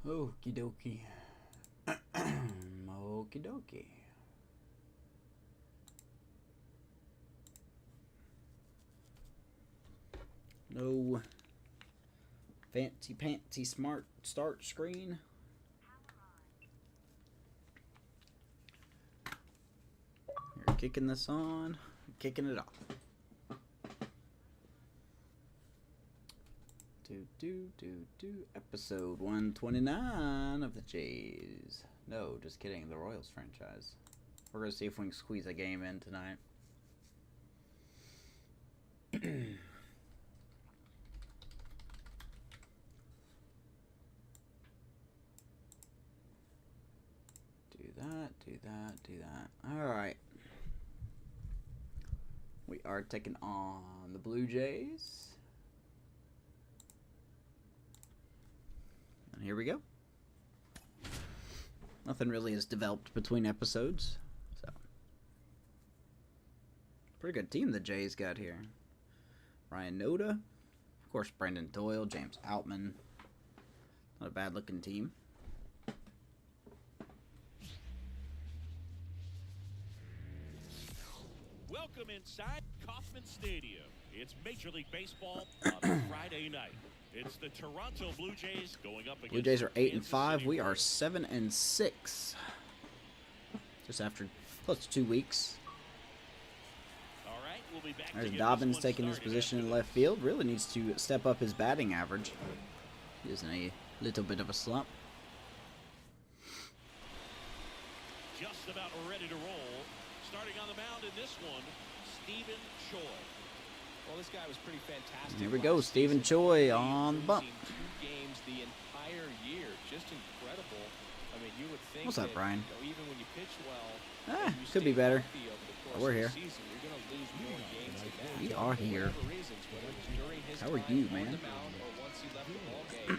Okie dokie. Okie dokie. No fancy pantsy smart start screen. You're kicking this on, kicking it off. Episode 129 of the Jays. No, just kidding. The Royals franchise. We're going to see if we can squeeze a game in tonight. Do that. Alright. We are taking on the Blue Jays. And here we go. Nothing really has developed between episodes. So, pretty good team the Jays got here. Ryan Noda. Of course, Brendan Doyle, James Outman. Not a bad looking team. Welcome inside Kauffman Stadium. It's Major League Baseball on a Friday night. It's the Toronto Blue Jays going up against Blue Jays are 8-5. We are 7-6. Just after close to 2 weeks. All right, we'll be back. There's Dobbins taking his position in left field. Really needs to step up his batting average. He is in a little bit of a slump. Just about ready to roll. Starting on the mound in this one, Stephen Choi. Well, this guy was pretty fantastic. Here we go, Stephen Choi on the bump. 2 games the entire year, just incredible. I mean, you would think. What's up, Brian? Even when you pitch well, could be better. But we're here. Season, you're going to lose more games than that. We are here. How are you, man? The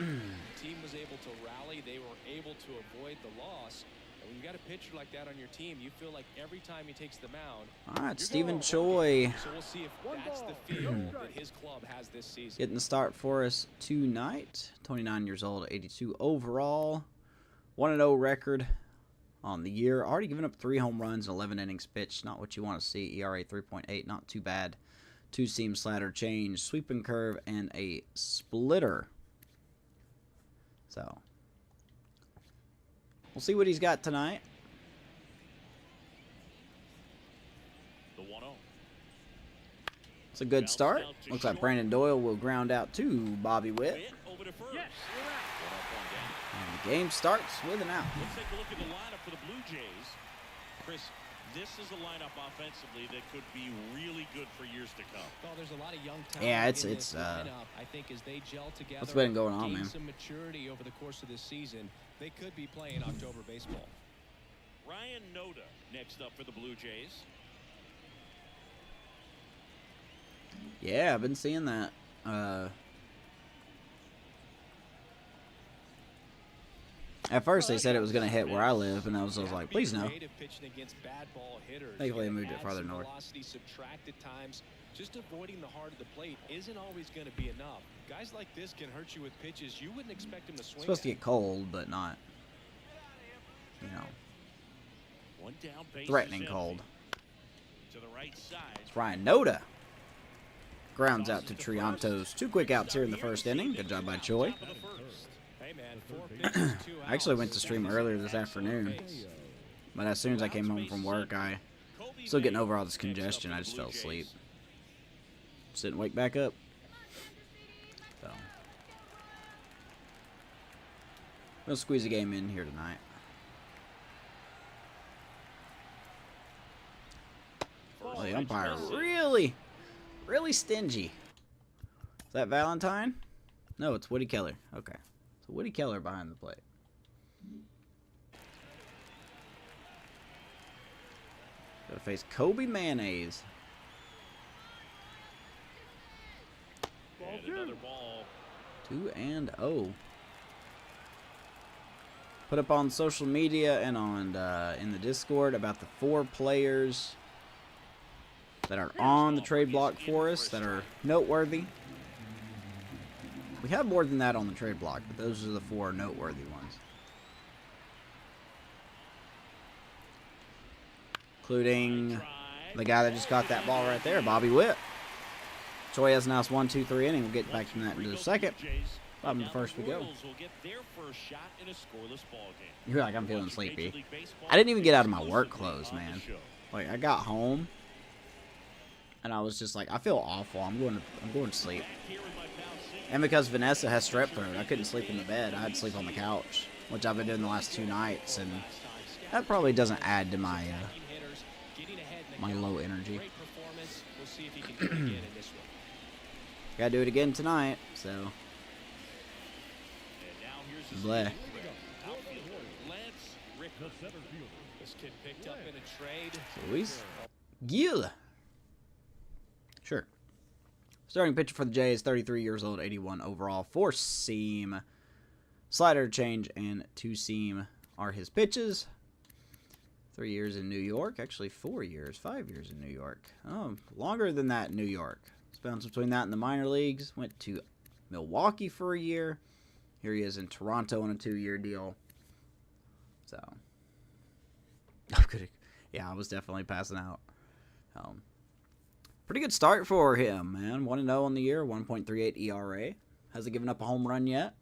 team was able to rally. They were able to avoid the loss. When you got a pitcher like that on your team, you feel like every time he takes the mound. All right, Stephen Choi. So we'll see if that's the feel that his club has this season. Getting the start for us tonight. 29 years old, 82 overall. 1-0 record on the year. Already given up 3 home runs, 11 innings pitched. Not what you want to see. ERA 3.8, not too bad. 2-seam slider change, sweeping curve, and a splitter. So, we'll see what he's got tonight. The 1-0. It's a good start. Looks like Brandon Doyle will ground out to Bobby Witt. Over to first. Yes, And the game starts with an out. Let's take a look at the lineup for the Blue Jays. Chris, this is a lineup offensively that could be really good for years to come. Well, there's a lot of young talent. Yeah, in this I think as they gel together, what's been going on, gain man? some maturity over the course of this season, they could be playing October baseball. Ryan Noda next up for the Blue Jays. Yeah, I've been seeing that. At first, they said it was going to hit where I live, and I was like, please no. Thankfully, they moved it farther north. Subtracted times, just avoiding the heart of the plate isn't always going to be enough. Guys like this can hurt you with pitches you wouldn't expect them to swing. It's supposed to get cold, but not, you know, One down, base threatening is cold. to the right side. It's Ryan Noda. Grounds out to Triantos. 2 quick outs here in the first inning. Good job by Choi. Hey man, 4 pitches, 2 I actually outs. went to stream earlier this afternoon, but as soon as I came home from work, I still getting over all this congestion. I just fell asleep. Just didn't wake back up. So, we'll squeeze a game in here tonight. Oh, the umpire really stingy. Is that Valentine? No, it's Woody Keller. Okay. So Woody Keller behind the plate. Gotta face Kobe Mayonnaise. And another ball. 2-0. Put up on social media and on in the Discord about the 4 players that are on the trade block for us that are noteworthy. We have more than that on the trade block, but those are the 4 noteworthy ones. Including the guy that just got that ball right there, Bobby Witt. Choi has announced 1, 2, 3 inning. We'll get back to that in just a second. Bottom of the first we go. You're like, I'm feeling sleepy. I didn't even get out of my work clothes, man. Like, I got home, and I was just like, I feel awful. I'm going to sleep. And because Vanessa has strep throat, I couldn't sleep in the bed. I had to sleep on the couch, which I've been doing the last 2 nights, and that probably doesn't add to my my low energy. Gotta do it again tonight, so. Bleh. Luis Gil. Sure. Starting pitcher for the Jays, 33 years old, 81 overall, 4-seam. Slider change and 2-seam are his pitches. 3 years in New York. Actually, 4 years. 5 years in New York. Oh, longer than that in New York. He's bounced between that and the minor leagues. Went to Milwaukee for a year. Here he is in Toronto on a 2-year deal. So, yeah, I was definitely passing out. Pretty good start for him, man. 1-0 on the year, 1.38 ERA. Hasn't given up a home run yet.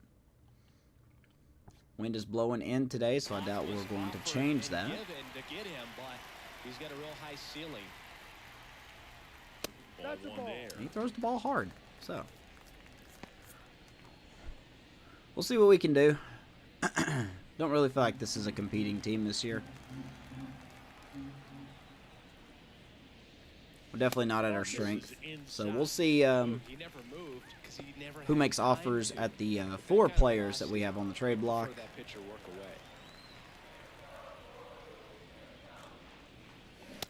Wind is blowing in today, so I doubt we're going to change that. He's got a real high ceiling. He throws the ball hard, so we'll see what we can do. Don't really feel like this is a competing team this year. We're definitely not at our strength, so we'll see who makes offers at the 4 players that we have on the trade block.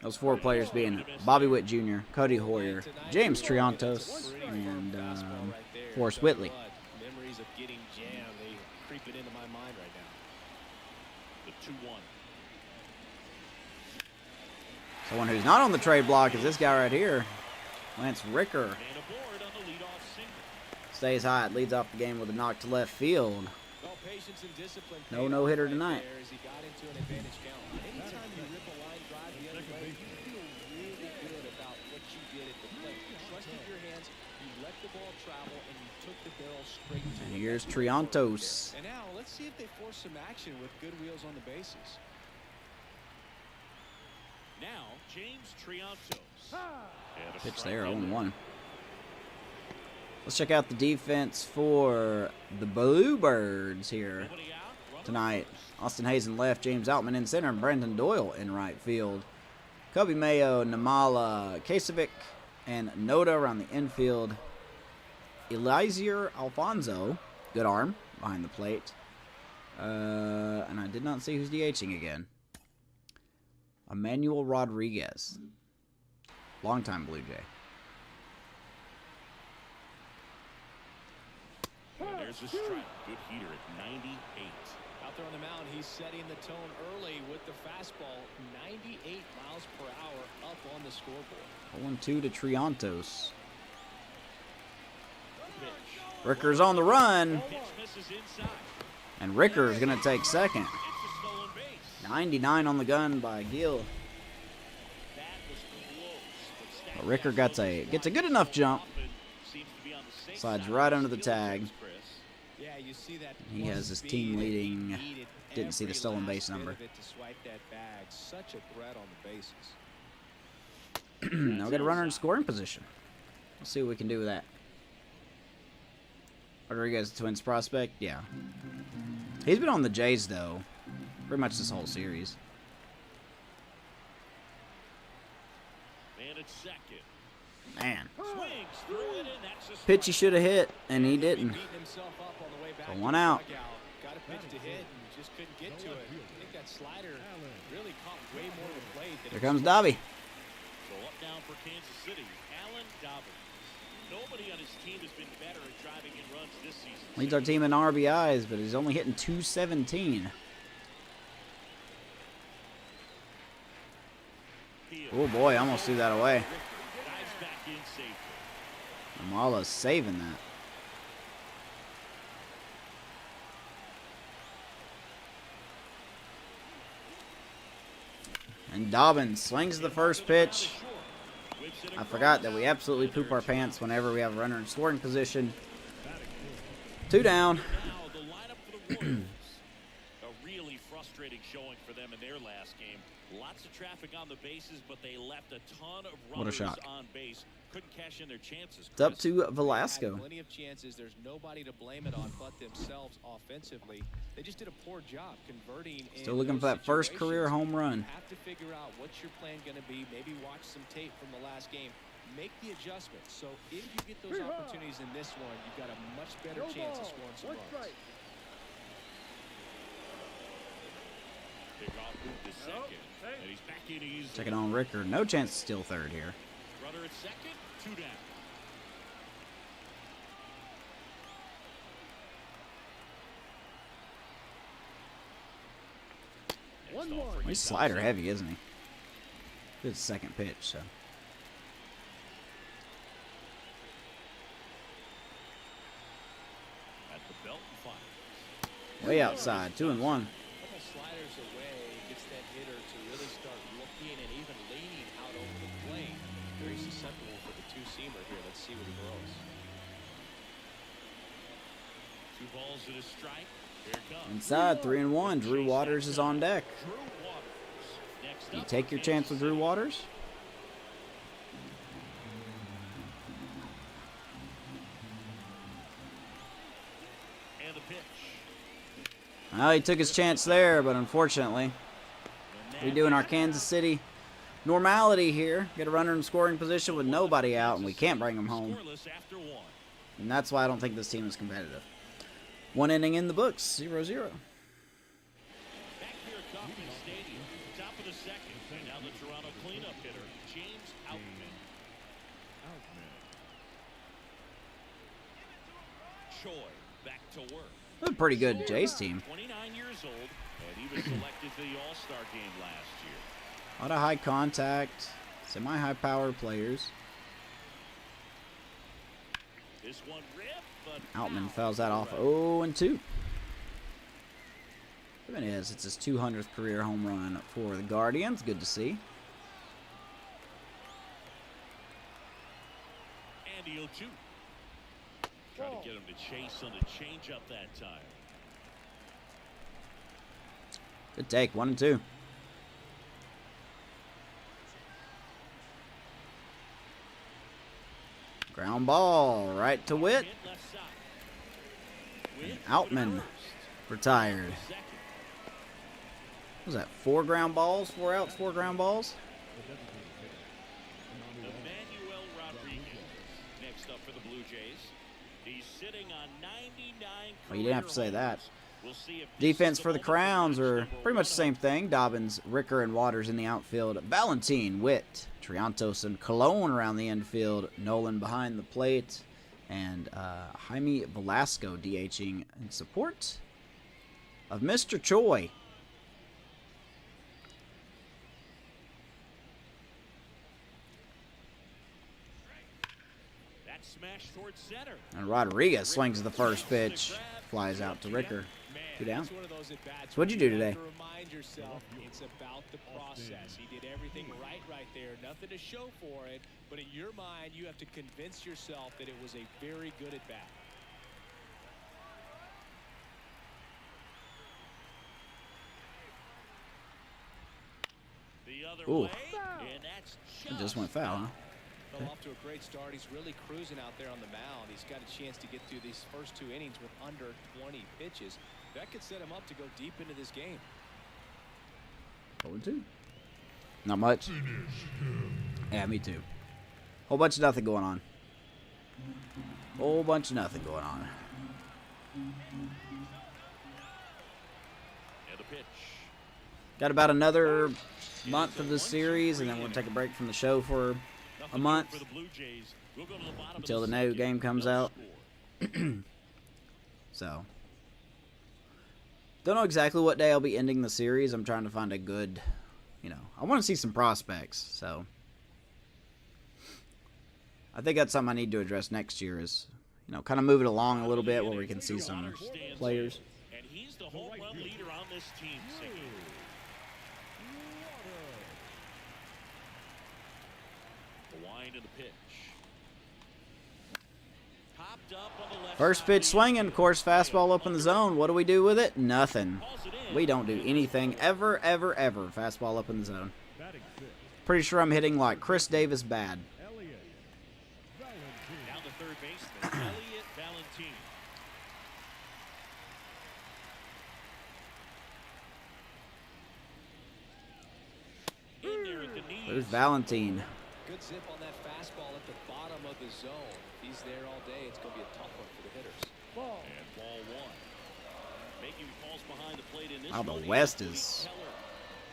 Those 4 players being Bobby Witt Jr., Cody Hoyer, James Triantos, and Forrest Whitley. Memories of getting jammed, they creep it into my mind right now. The 2-1. Someone who's not on the trade block is this guy right here, Lance Ricker. Stays hot, leads off the game with a knock to left field. No no-hitter tonight. And here's Triantos. And now let's see if they force some action with good wheels on the bases. Now James Triantos. Pitch there, 0-1. Let's check out the defense for the Bluebirds here tonight. Austin Hayes in left, James Outman in center, and Brandon Doyle in right field. Kobe Mayo, Namala, Kasevich, and Noda around the infield. Eliezer Alfonso, good arm, behind the plate. And I did not see who's DHing again. Emmanuel Rodriguez, longtime Blue Jay. There's a strike. Good heater at 98. Out there on the mound, he's setting the tone early with the fastball. 98 miles per hour up on the scoreboard. 0-2 to Triantos. Ricker's on the run. And Ricker's going to take second. 99 on the gun by Gil. But Ricker gets a good enough jump. Slides right under the tag. He has his team leading. Didn't see the stolen base number. Now we got a runner in scoring position. Let's see what we can do with that. Rodriguez, Twins prospect? Yeah. He's been on the Jays, though, pretty much this whole series. Man at second. Man. Swings through it, and that's a Pitch he should have hit, and he didn't. So 1 out. Got a pitch to hit and just couldn't get to it. I think that slider really caught way more of the plate than Here comes Dobby. So up down for Kansas City, Alan Dobbins. Nobody on his team has been better at driving in runs this season. Leads our team in RBIs, but he's only hitting .217. Oh boy, I almost threw that away. Amala's saving that. And Dobbins slings the first pitch. I forgot that we absolutely poop our pants whenever we have a runner in scoring position. 2 down. Now the lineup for the Royals. A really frustrating showing for them in their last game. Lots of traffic on the bases, but they left a ton of What a runners shock. on base. Couldn't cash in their chances. It's up Chris. to Velasco. Plenty of chances. There's nobody to blame it on but themselves offensively. They just did a poor job converting. Still looking for that first career home run. You have to figure out what's your plan going to be. Maybe watch some tape from the last game. Make the adjustments. So if you get those opportunities in this one, you've got a much better chance of scoring some runs. Pick off move to second, and he's back in easy. Checking on Ricker. No chance to steal third here. Runner at second, 2 down. He's slider heavy, isn't he? Good second pitch, so. At the belt and fire. Way outside. 2-1. Couple sliders away gets that hitter to really start looking and even leaning out over the plate. Very susceptible for the two-seamer here. Let's see what he throws. 2 balls and a strike. Here it comes. Inside. 3-1. Drew Waters is on deck. Drew Waters. Next You up, take your chance with Drew Waters? And the pitch. Well, he took his chance there, but unfortunately, we do in our Kansas City normality here. Get a runner in scoring position with nobody out, and we can't bring him home. Scoreless after 1. And that's why I don't think this team is competitive. 1 inning in the books, 0-0. Back here at Kauffman Stadium, top of the second, and now the Toronto cleanup hitter, James Outman. Choi back to work. That's a pretty good Jays team. 29 years old, and he was selected to the All-Star game last year. A lot of high contact, semi-high power players. This one ripped, but Outman fouls that off 0-2. It is. It's his 200th career home run for the Guardians. Good to see. And the 0-2. Trying to get him to chase on the changeup that time. Good take. 1-2. Ground ball right to Witt. Hit left side. Witt Outman retired. second. What was that 4 ground balls? 4 outs, 4 ground balls? Emmanuel Rodriguez next up for the Blue Jays. He's sitting on 99 Well, you didn't have to say career that. homers. We'll see if this Defense is for the moment Crowns to are notch pretty much the number same thing. Dobbins, Ricker, and Waters in the outfield. Valentin, Witt, Triantos, and Cologne around the infield. Nolan behind the plate. And Jaime Velasco DHing in support of Mr. Choi. That smash towards center. And Rodriguez swings the first pitch. Flies out to Ricker. 2 down. It's one of those at-bats So what'd you where do have today? to remind yourself it's about the process. He did everything right there. Nothing to show for it. But in your mind, you have to convince yourself that it was a very good at-bat. The other Ooh. way, and that's It just went foul, huh? Well, off to a great start. He's really cruising out there on the mound. He's got a chance to get through these first 2 innings with under 20 pitches. That could set him up to go deep into this game. 0-2. Not much. Yeah, me too. Whole bunch of nothing going on. Whole bunch of nothing going on. And the pitch. Got about another month of the series, and then we'll take a break from the show for a month For the Blue Jays. We'll go to the bottom until of the the new second. game comes No out. score. So, don't know exactly what day I'll be ending the series. I'm trying to find a good, I want to see some prospects. So, I think that's something I need to address next year is, kind of move it along a little bit where we can see some players. And he's the home run leader on this team, Siggy. The wind and the pitch. Popped up on the left First side pitch of the swinging, of infield. course, fastball up in the zone. What do we do with it? Nothing. Calls it in. We don't do anything ever, ever, ever. Fastball up in the zone. Batting fifth, Pretty sure I'm hitting like Chris Davis bad. Elliott Valentine. Down to third baseman, Elliott Valentine. In there at the knees. There's Valentine. Good zip on that fastball at the bottom of the zone. If he's there all day, it's going to be a tough one for the hitters. Ball. And ball one. Making calls behind the plate in this Wow, the one, West Cody is Keller.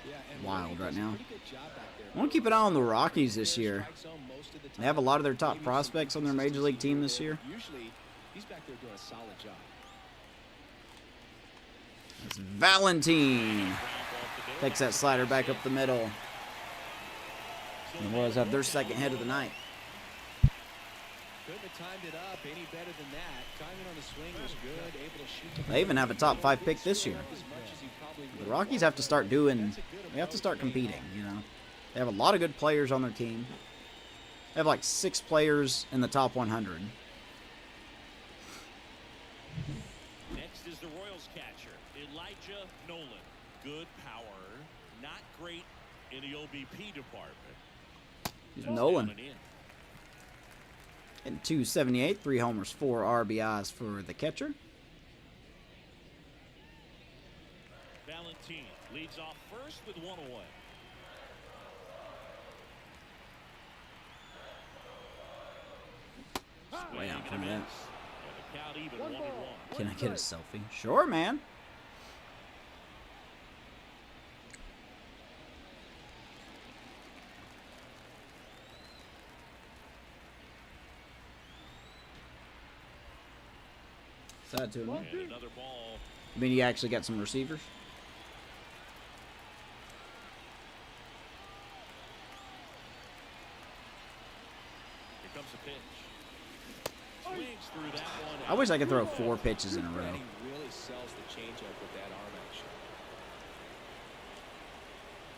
Yeah, and wild Roby right does a now. pretty good job back there. I want to keep an eye on the Rockies this year. Strike zone most of the They have a time. lot of their top Maybe some prospects on their major league team this year. Usually, he's back there doing a solid job. It's Valentine. Takes that slider back up the middle. And the Royals have their second hit of the night. Couldn't have timed it up any better than that. Timing on the swing was good. Able to shoot. They even have a top 5 pick this year. As much as he probably The would. Rockies have to start doing, they have to start competing, you know. They have a lot of good players on their team. They have like 6 players in the top 100. Next is the Royals catcher, Elijah Nolan. Good power, not great in the OBP department. He's Down Nolan. and in. And 278, 3 homers, 4 RBIs for the catcher. Valentine leads off first with 1 away. Way out Swing from and a that. miss. And the count even 1-1. Can I get a selfie? Sure, man. Side to him. And another ball. I mean, you actually got some receivers. Here comes the pitch. Swings through that one. I wish I could throw 4 pitches in a row. And he really sells the changeup with that arm action.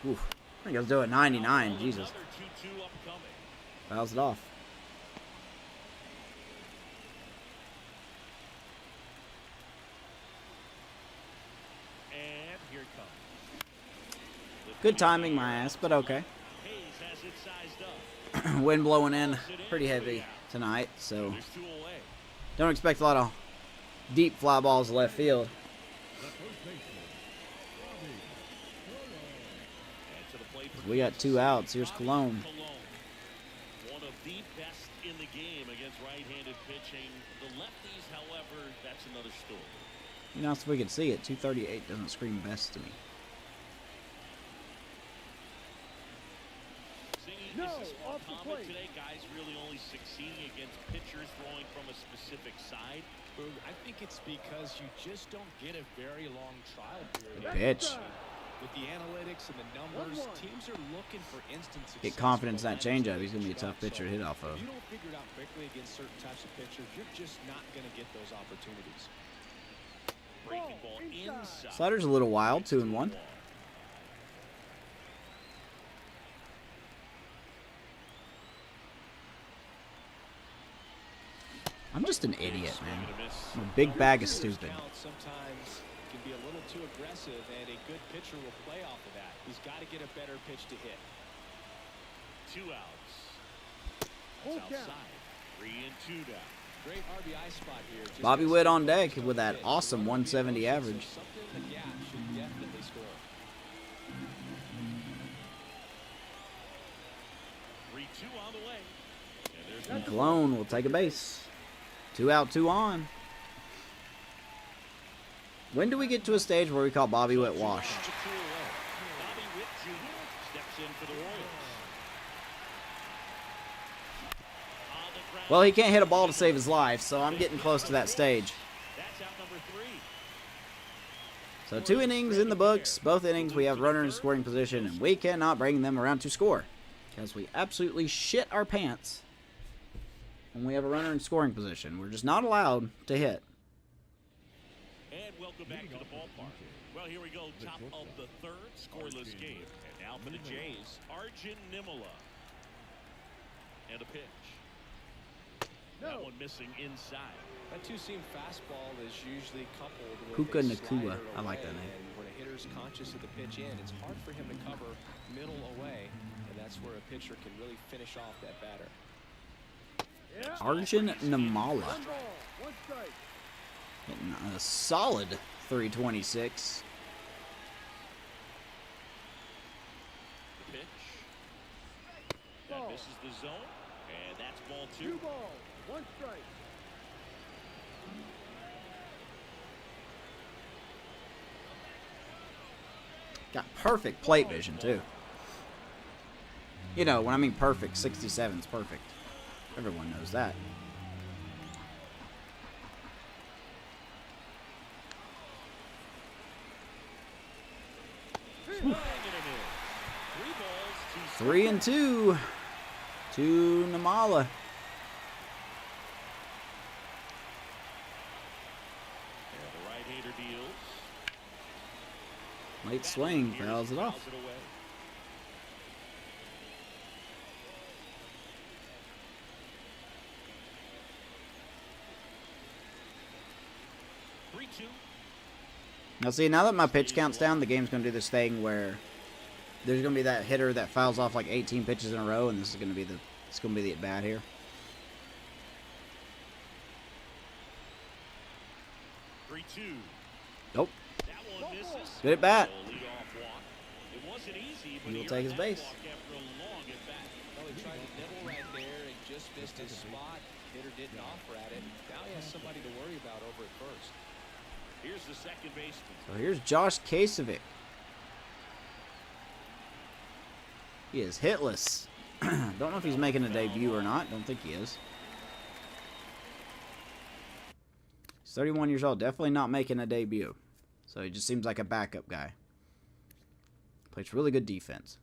Oof. I think I was doing 99. Jesus. Another 2-2 upcoming. Fouls it off. And here it comes. Good timing, my ass, but okay. Hayes has it sized up. Wind blowing in pretty heavy tonight, so There's 2 away. don't expect a lot of deep fly balls left field. The first baseman, Robbie And to the plate for We got Kansas 2 City, outs. Here's Bobby Cologne. One of the best in the game against right-handed pitching. The lefties, however, that's another story. You know, if we could see it, 238 doesn't scream best to me. Zingy, No, is this more off the common plate. today? Guys really only succeeding against pitchers throwing from a specific side? Boog, I think it's because you just don't get a very long trial period. Pitch. With the analytics and the numbers, 1-1. teams are looking for instant success. Get confidence in that with the lineups changeup. He's going to be a they tough construct. pitcher to hit off of. If you don't figure it out quickly against certain types of pitchers, you're just not going to get those opportunities. Breaking ball inside. Slider's a little wild, 2-1. I'm just an idiot, man. I'm a big bag of stupid. Sometimes can be a little too aggressive, and a good pitcher will play off of that. He's got to get a better pitch to hit. 2 outs. Full That's count. outside. 3 and 2 down. Great RBI spot here. Just Bobby gets Witt some on deck pitch with that pitch. awesome One of the 170 emotions, average. so something in the gap should definitely score. 3-2 on the way. And there's Cologne will take a base. 2 out, 2 on. When do we get to a stage where we call Bobby Witt washed? Bobby Witt Jr. steps in for the Royals. On the ground. Well, he can't hit a ball to save his life, so I'm getting close to that stage. That's out number 3. So 2 innings in the books. Both innings we have runners in scoring position, and we cannot bring them around to score. Because we absolutely shit our pants when we have a runner in scoring position. We're just not allowed to hit. And welcome back to the ballpark. Well, here we go. Top of the 3rd, scoreless game. And now for the Jays, Arjun Nimala. And a pitch. That one missing inside. That two-seam fastball is usually coupled with Puka a Nakua. slider I like that away, name. And when a hitter's conscious of the pitch in, it's hard for him to cover middle away, and that's where a pitcher can really finish off that batter. Arjun Namala. 1 ball, 1 strike. Hitting a solid 326. The pitch. That misses the zone. And that's ball 2. 2 balls, 1 strike. Got perfect plate vision, too. You know, when I mean perfect, 67 is perfect. Everyone knows that. Swing and a miss. 3 balls, 2 3 and 2 to Namala. And the right-hander deals. Late swing, fouls it off. Fouls it away. Now see, now that my pitch count's down, the game's going to do this thing where there's going to be that hitter that fouls off like 18 pitches in a row, and this is going to be the at bat here. 3-2. Nope. That one misses. Good at bat. Leadoff walk. It wasn't easy, but He will he take his earned that base. walk after a long at bat. Well, he tried to nibble right there and just missed his spot. Hitter didn't offer at it. Now he has somebody to worry about over at first. Here's the second baseman. So here's Josh Kasovic. He is hitless. Don't know if he's making a debut or not. Don't think he is. He's 31 years old. Definitely not making a debut. So he just seems like a backup guy. Plays really good defense.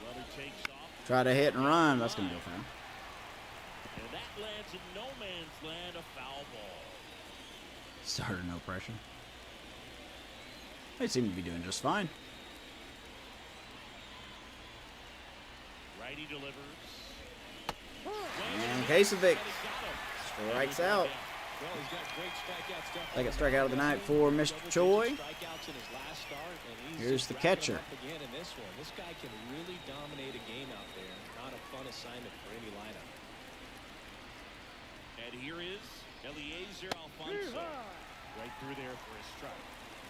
Runner takes off. Try to hit and run. That's going to go foul. And that lands in no man's land, a foul ball. Starter, no pressure. They seem to be doing just fine. Righty delivers. And Kasovic strikes out. Well, he's got great strikeouts. Second strikeout of the night for Mr. Choi. Strikeouts in his last start, and he's Here's the racking them catcher. up again in this one. This guy can really dominate a game out there. Not a fun assignment for any lineup. And here is Eliezer Alfonso. Right through there for a strike.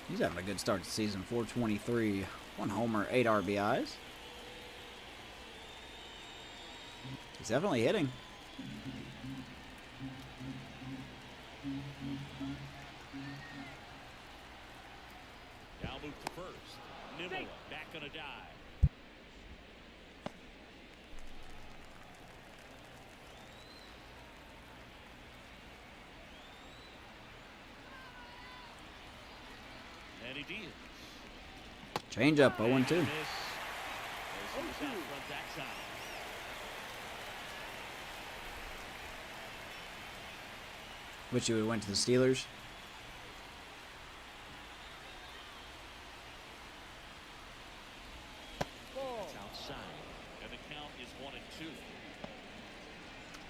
He's having a good start to the season. 423, 1 homer, 8 RBIs. He's definitely hitting. Now move to first. Nimmola back on a dive. And he deals. Change up, 0-2. And a miss. As he was out front that time. Wish you would have went to the Steelers. It's outside. And the count is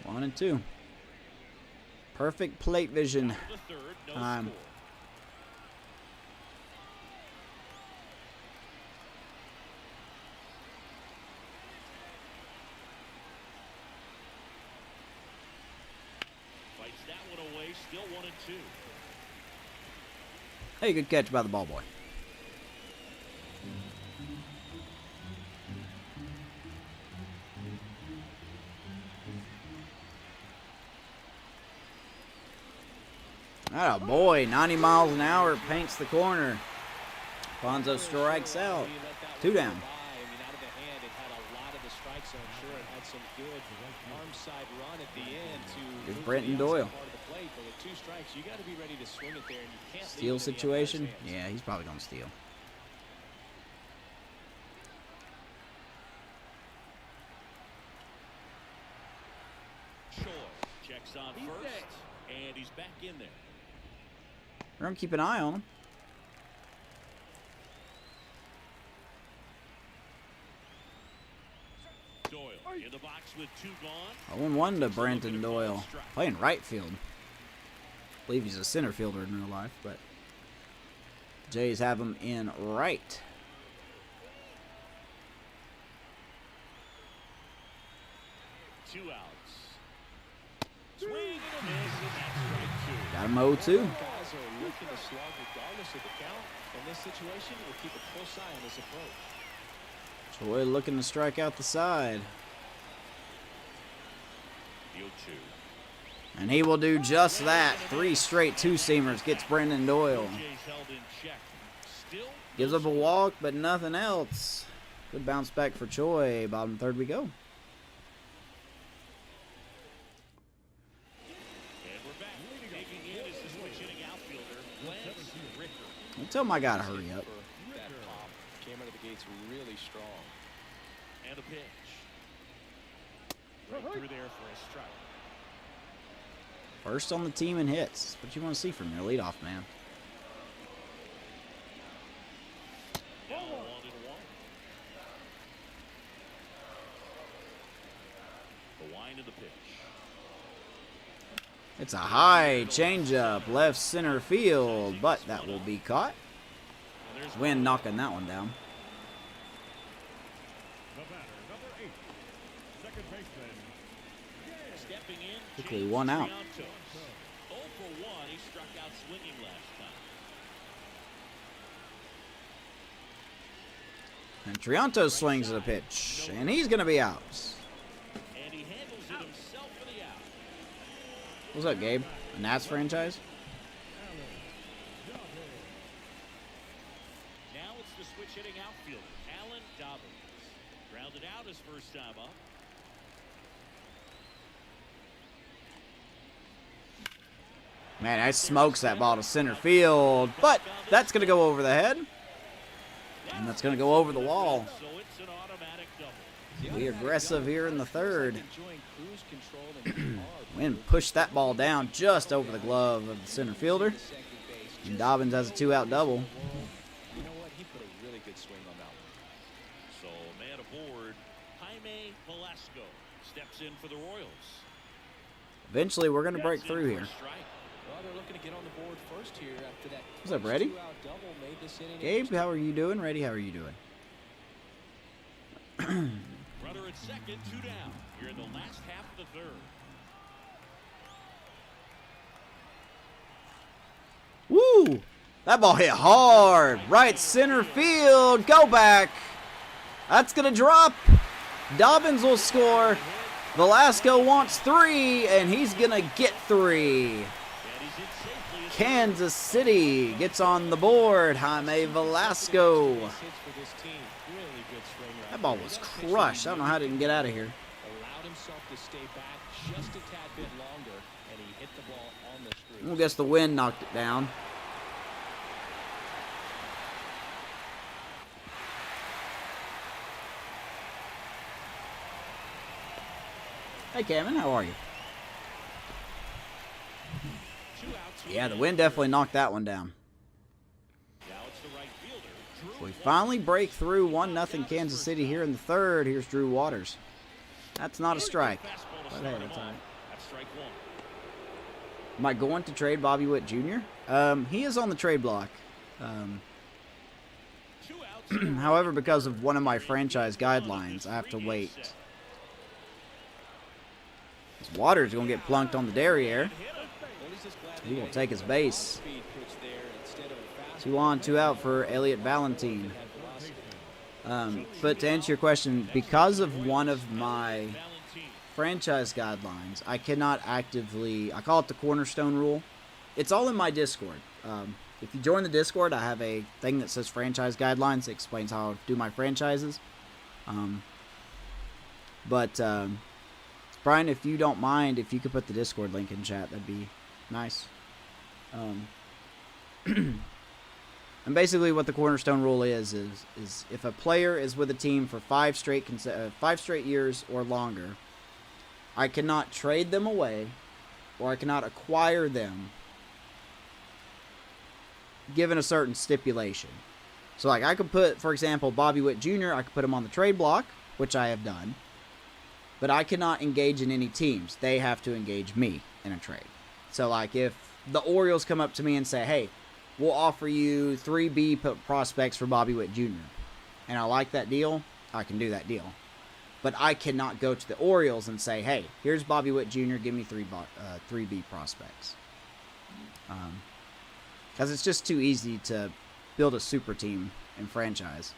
1-2. 1 and 2. Perfect plate vision. The third, no Time. score. Fights that one away, still 1-2. Hey, good catch by the ball boy. Oh boy, 90 miles an hour paints the corner. Alfonso strikes out. 2 down. I mean, out of the hand, it had a lot of the strike zone. Sure, it had some good arm side run at the end to Here's move to Brenton the outside Doyle. part of the plate, but with 2 strikes, you got to be ready to swing it there, and you can't leave Steal it in the umpire's situation? hands. Yeah, he's probably going to steal. Choi checks on first, and he's back in there. We're going to keep an eye on him. Doyle in the box with 2 gone. 0-1 to Brandon Doyle. Playing right field. I believe he's a center fielder in real life, but Jays have him in right. Two outs. Swing and a miss, and that's strike 2. Got him 0-2. Guys are looking to slog regardless of the count. In this situation, we'll keep a close eye on this approach. Troy looking to strike out the side. The 0-2. And he will do just that. 3 straight 2-seamers gets Brandon Doyle. Blue Jays held in check. Still Gives up a walk, but nothing else. Good bounce back for Choi. Bottom third we go. And we're back. Taking in is the switch hitting outfielder, Lance Ricker. Don't tell my guy to hurry up. That pop came out of the gates really strong. And a pitch. Right through there for a strike. First on the team in hits. That's what you want to see from your leadoff man. Now 1-1. The wind of the pitch. It's a high changeup, left center field, but that will be caught. And there's Wind knocking that one down. The batter, number 8, second baseman. stepping in. Quickly, James 1 out. Triantos. 0 for 1. He struck out swinging last time. And Triantos swings at a pitch, and he's going to be out. And he handles it himself for the out. What's up, Gabe? A Nats franchise? Now it's the switch hitting outfielder, Alan Dobbins. Grounded out his first time up. Man, that smokes that ball to center field, but that's going to go over the head, and that's going to go over the wall. So it's an automatic double. Be aggressive here in the third. Enjoying cruise control and getting hard. Wind pushed that ball down just over the glove of the center fielder, Second base. and Dobbins has a 2-out double. You know what? He put a really good swing on that one. So man aboard, Jaime Velasco steps in for the Royals. Eventually, we're going to break Gets in through for a here. strike. Well, they're looking to get on the board first here after that. What's up, clutch Reddy? 2-out double made this inning Gabe, interesting. how are you doing? Reddy, how are you doing? Runner at second, 2 down. Here in the last half of the third. Woo! That ball hit hard. Right center field. Go back. That's going to drop. Dobbins will score. Velasco wants 3, and he's going to get 3. And he's in safely as Kansas City gets on the board. Jaime Velasco. Base hits for this team. Really good swing right That ball there. was That pitch crushed. I don't know how it didn't get out of here. allowed himself to stay back just a tad bit longer, and he hit the ball on the screw. I guess the wind knocked it down. Hey, Cameron, how are you? 2 outs. Yeah, the wind definitely knocked that one down. Now it's the right fielder, Drew We finally break through 1-0 Kansas City here in the third. Here's Drew Waters. That's not a strike. Fastball to But start hey, him that's all off. right. That's strike 1. Am I going to trade Bobby Witt Jr.? He is on the trade block. 2 outs. However, because of one of my franchise guidelines, I have to wait. This Waters going to get plunked on the derriere. Well, he's just glad He that will take his base. speed pitch there instead of a fastball. 2 on, 2 out for Elliot Valentine. Had velocity. But to answer your question, because of one of my Valentine. franchise guidelines, I cannot actively, I call it the cornerstone rule. It's all in my Discord. If you join the Discord, I have a thing that says franchise guidelines that explains how I do my franchises. Brian, if you don't mind, if you could put the Discord link in chat, that'd be nice. And basically what the cornerstone rule is if a player is with a team for 5 straight years or longer, I cannot trade them away, or I cannot acquire them given a certain stipulation. So, like, I could put, for example, Bobby Witt Jr., I could put him on the trade block, which I have done. But I cannot engage in any teams. They have to engage me in a trade. So, like, if the Orioles come up to me and say, hey, we'll offer you 3 B prospects for Bobby Witt Jr., and I like that deal, I can do that deal. But I cannot go to the Orioles and say, hey, here's Bobby Witt Jr., give me 3 B prospects. Because it's just too easy to build a super team and franchise.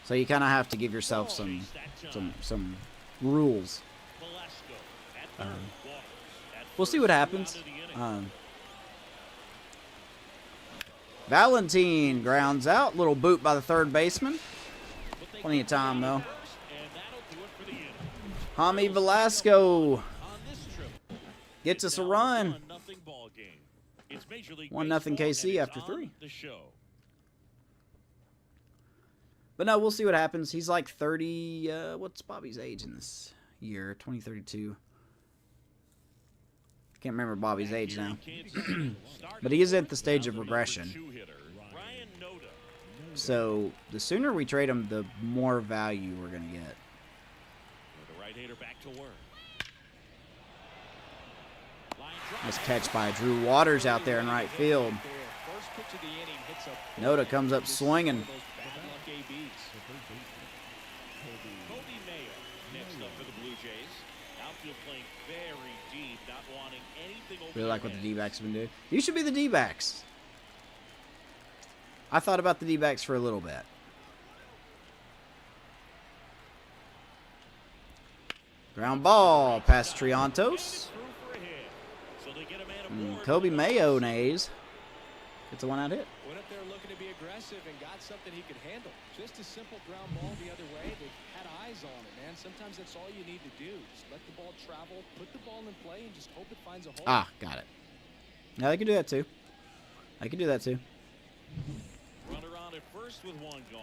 So you kind of have to give yourself some rules. We'll see what happens. Valentin grounds out. Little boot by the third baseman. Plenty of time, though. Jaime Velasco gets us a run. 1-0 KC after 3. But no, we'll see what happens. He's like 30. What's Bobby's age in this year? 2032. Can't remember Bobby's age now. But he is at the stage of regression. So the sooner we trade him, the more value we're going to get. Nice catch by Drew Waters out there in right field. Noda comes up swinging. Really like what the D-backs have been doing. You should be the D-backs. I thought about the D-backs for a little bit. Ground ball past Triantos. Kobe Mayonnaise gets a one-out hit. Went up there looking to be aggressive and got something he could handle. Just a simple ground ball the other way. They had eyes on it, man. Sometimes that's all you need to do. Just let the ball travel, put the ball in play, and just hope it finds a hole. Ah, got it. Yeah, I can do that too. I can do that too.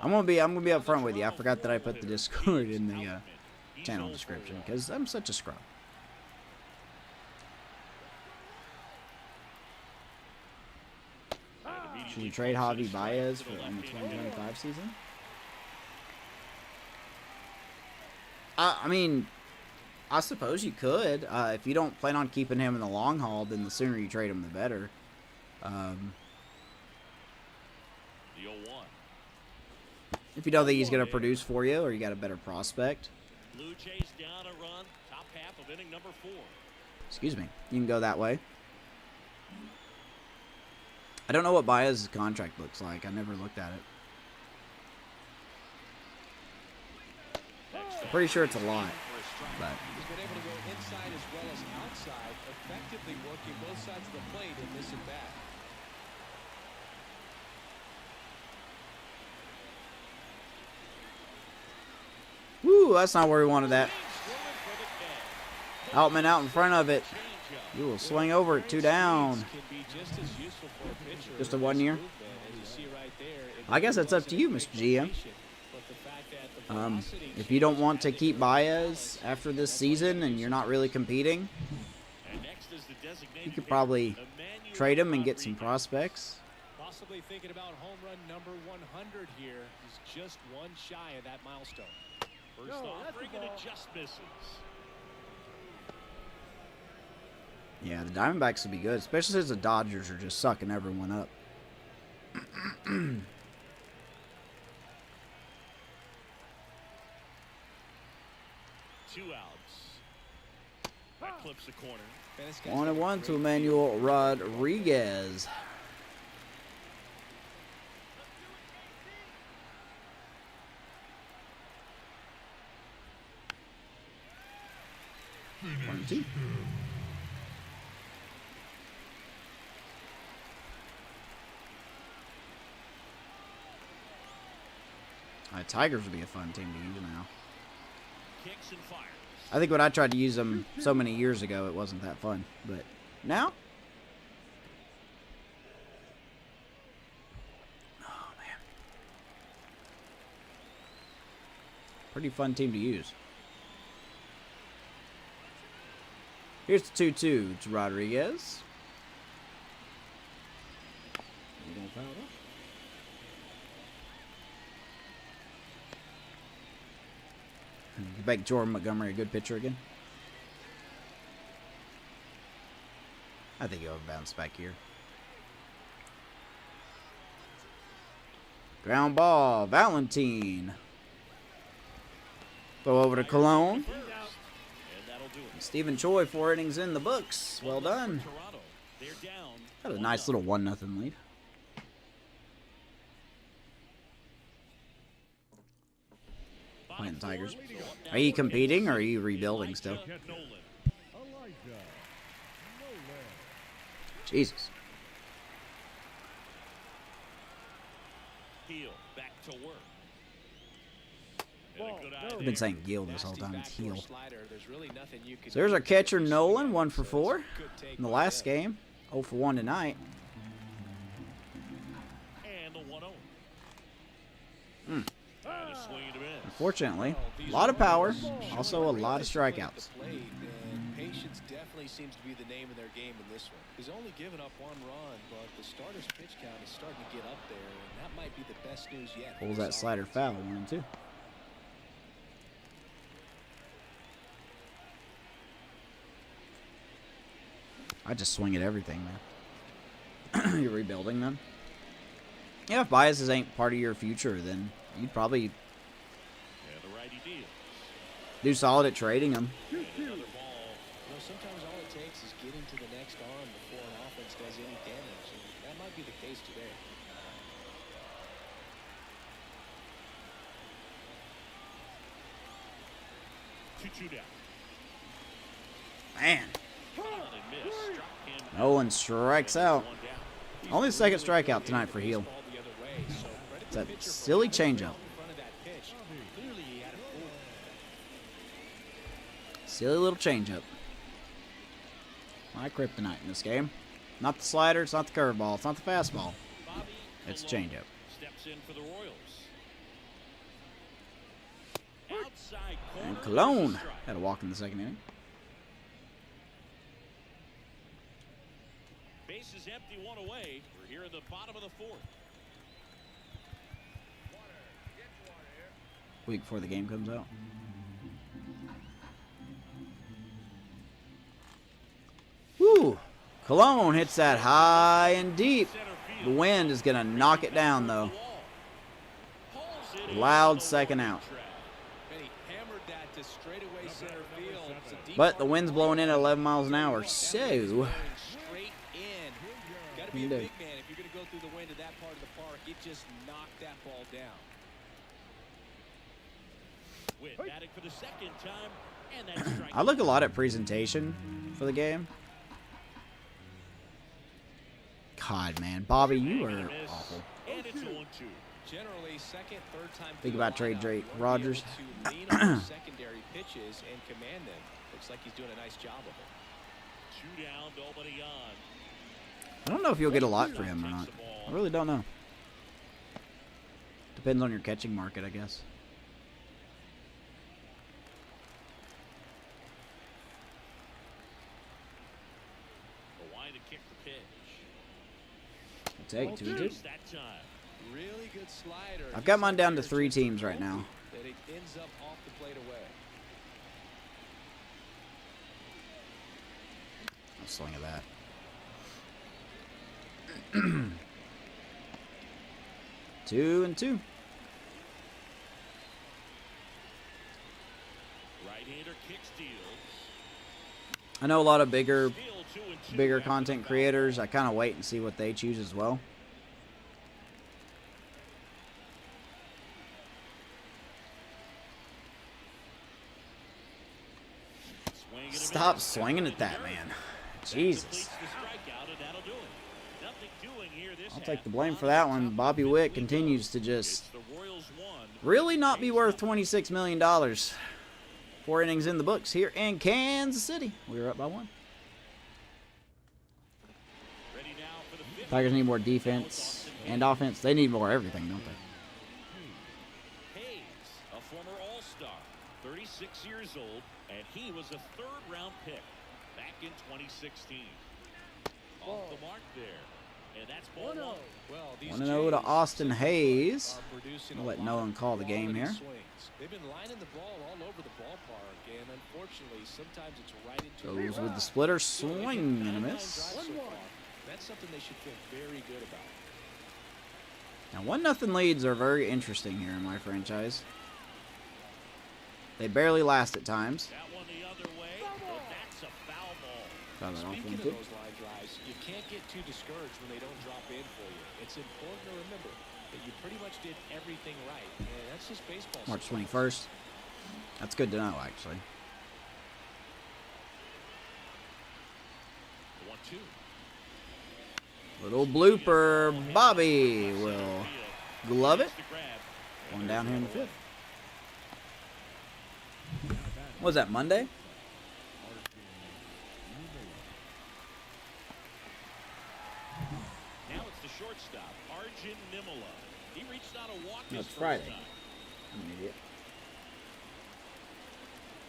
I'm gonna be up front with you. I forgot that I put the Discord in the channel description because I'm such a scrub. Should you trade Javi Baez in the 2025 season? I mean, I suppose you could. If you don't plan on keeping him in the long haul, then the sooner you trade him, the better. If you don't think he's going to produce for you, or you got a better prospect. Blue Jays down a run, top half of inning number 4. Excuse me. You can go that way. I don't know what Baez's contract looks like. I never looked at it. I'm pretty sure it's a lot. But He's been able to go inside as well as outside, effectively working both sides of the plate in this and that. woo, that's not where we wanted that. Outman out in front of it. You will swing over it, 2 down. Just a 1 year. I guess that's up to you, Mr. GM. If you don't want to keep Baez after this season and you're not really competing, you could probably trade him and get some prospects. Possibly thinking about home run number 100 here. He's just one shy of that milestone. First offering and it just misses. Yeah, the Diamondbacks would be good, especially since the Dodgers are just sucking everyone up. 2 outs. That clips the corner. 1-1 to Emmanuel Rodriguez. One and 2. Tigers would be a fun team to use now. Kicks and fires. I think when I tried to use them so many years ago, it wasn't that fun. But now? Oh, man. Pretty fun team to use. Here's the 2-2 to Rodriguez. fouled off. Make Jordan Montgomery a good pitcher again. I think he'll bounce back here. Ground ball, Valentine. Throw over to Cologne. And that'll do it. Stephen Choi, 4 innings in the books. Well done. Toronto. They're down. Got a nice little 1-0 lead. Playing the Tigers. Are you competing or are you rebuilding still? Elijah Nolan. Jesus. Heel back to work. And a good eye I've been saying Gill this whole time. It's heel. There's really nothing you can So there's our catcher Nolan, 1 for So it's 4 a good take in the by last him. game. 0 for 1 tonight. And the 1-0. Hmm. And a swing and a miss. Unfortunately, a lot of power, also a lot of strikeouts. And patience definitely seems to be the name of their game in this one. He's only given up 1 run, but the starter's pitch count is starting to get up there, and that might be the best news yet. for Pulls this that slider offense. foul, 1 and 2. I just swing at everything, man. You're rebuilding them. Yeah, if biases ain't part of your future, then you'd probably And the righty deals. do solid at trading them. And another ball. You know, sometimes all it takes is getting to the next arm before an offense does any damage, and that might be the case today. Two down. Man, And miss. Struck him. Nolan strikes out. One down. Only the second strikeout tonight for Heel. Ball the other way, so credit It's the that pitcher for silly getting changeup. in front of that pitch. Clearly he had it fooled. Silly little changeup. My kryptonite in this game. Not the slider, it's not the curveball, it's not the fastball. Bobby It's Cologne changeup. steps in for the Royals. Outside corner. And Cologne Strike. had a walk in the second inning. Base is empty, 1 away. We're here in the bottom of the 4th. Week before the game comes out. Woo! Cologne hits that high and deep. Center The field. wind is going to knock it down, though. Pulls it in Loud on the second warning out. track. And he hammered that to straightaway center field. It's a deep But the ball. wind's blowing in at 11 miles an hour, That is so going straight in. Got to be a Indeed. big man if you're going to go through the wind of that part of the park. It just knocked that ball down. Witt batting for the second time, and that's strike. I look a lot at presentation for the game. God, man. Bobby, you Swing and are a miss, awful. And it's 0-2. Generally, second, third time. Think through about the trade lineup, Drake he'll be Rogers. able to lean on those secondary pitches and command them. Looks like he's doing a nice job of it. 2 down, nobody on. I don't know if you'll get a lot for him or not. I really don't know. Depends on your catching market, I guess. The line to kick the pitch. I'll take 2 and 2. Just that time. Really good slider. I've got mine down to 3 teams right now. That it ends up off the plate away. I'll swing at that. Two and 2. Right-hander kick steal. I know a lot of bigger Steal 2 and 2 bigger after the content foul. creators. I kind of wait and see what they choose as well. Swing and a Stop miss. swinging at that, man. Jesus. Completes the strikeout, and that'll do it. Nothing doing here this I'll half. take the blame for that one. Bobby Witt continues to just It's the Royals 1. really not be worth $26 million. 4 innings in the books here in Kansas City. We were up by 1. Ready now for the fifth. Tigers need more defense and offense. They need more everything, don't they? Hayes, a former All-Star, 36 years old, and he was a third-round pick back in 2016. Off the mark there. And that's ball 1. Well, these 1-0 to Jays Austin Hayes. are producing I'll a let lot Nolan of call the game quality here. swings. They've been lining the ball all over the ballpark, and unfortunately, sometimes it's right into Goes the with the splitter, swing and a miss. That's something they should feel very good about. Now 1-0 leads are very interesting here in my franchise. They barely last at times. That one the other way, but that's a foul ball. Found that off Speaking one of too. those line drives, you can't get too discouraged when they don't drop in for you. It's important to remember that you pretty much did everything right, and that's just baseball. March sometimes. 21st. That's good to know, actually. 1-2. Little blooper. Bobby will glove it. One down here in the 5th. What was that, Monday? Now it's the shortstop, Arjun Nimala. He reached out a walk. No, his it's first Friday. time. I'm an idiot.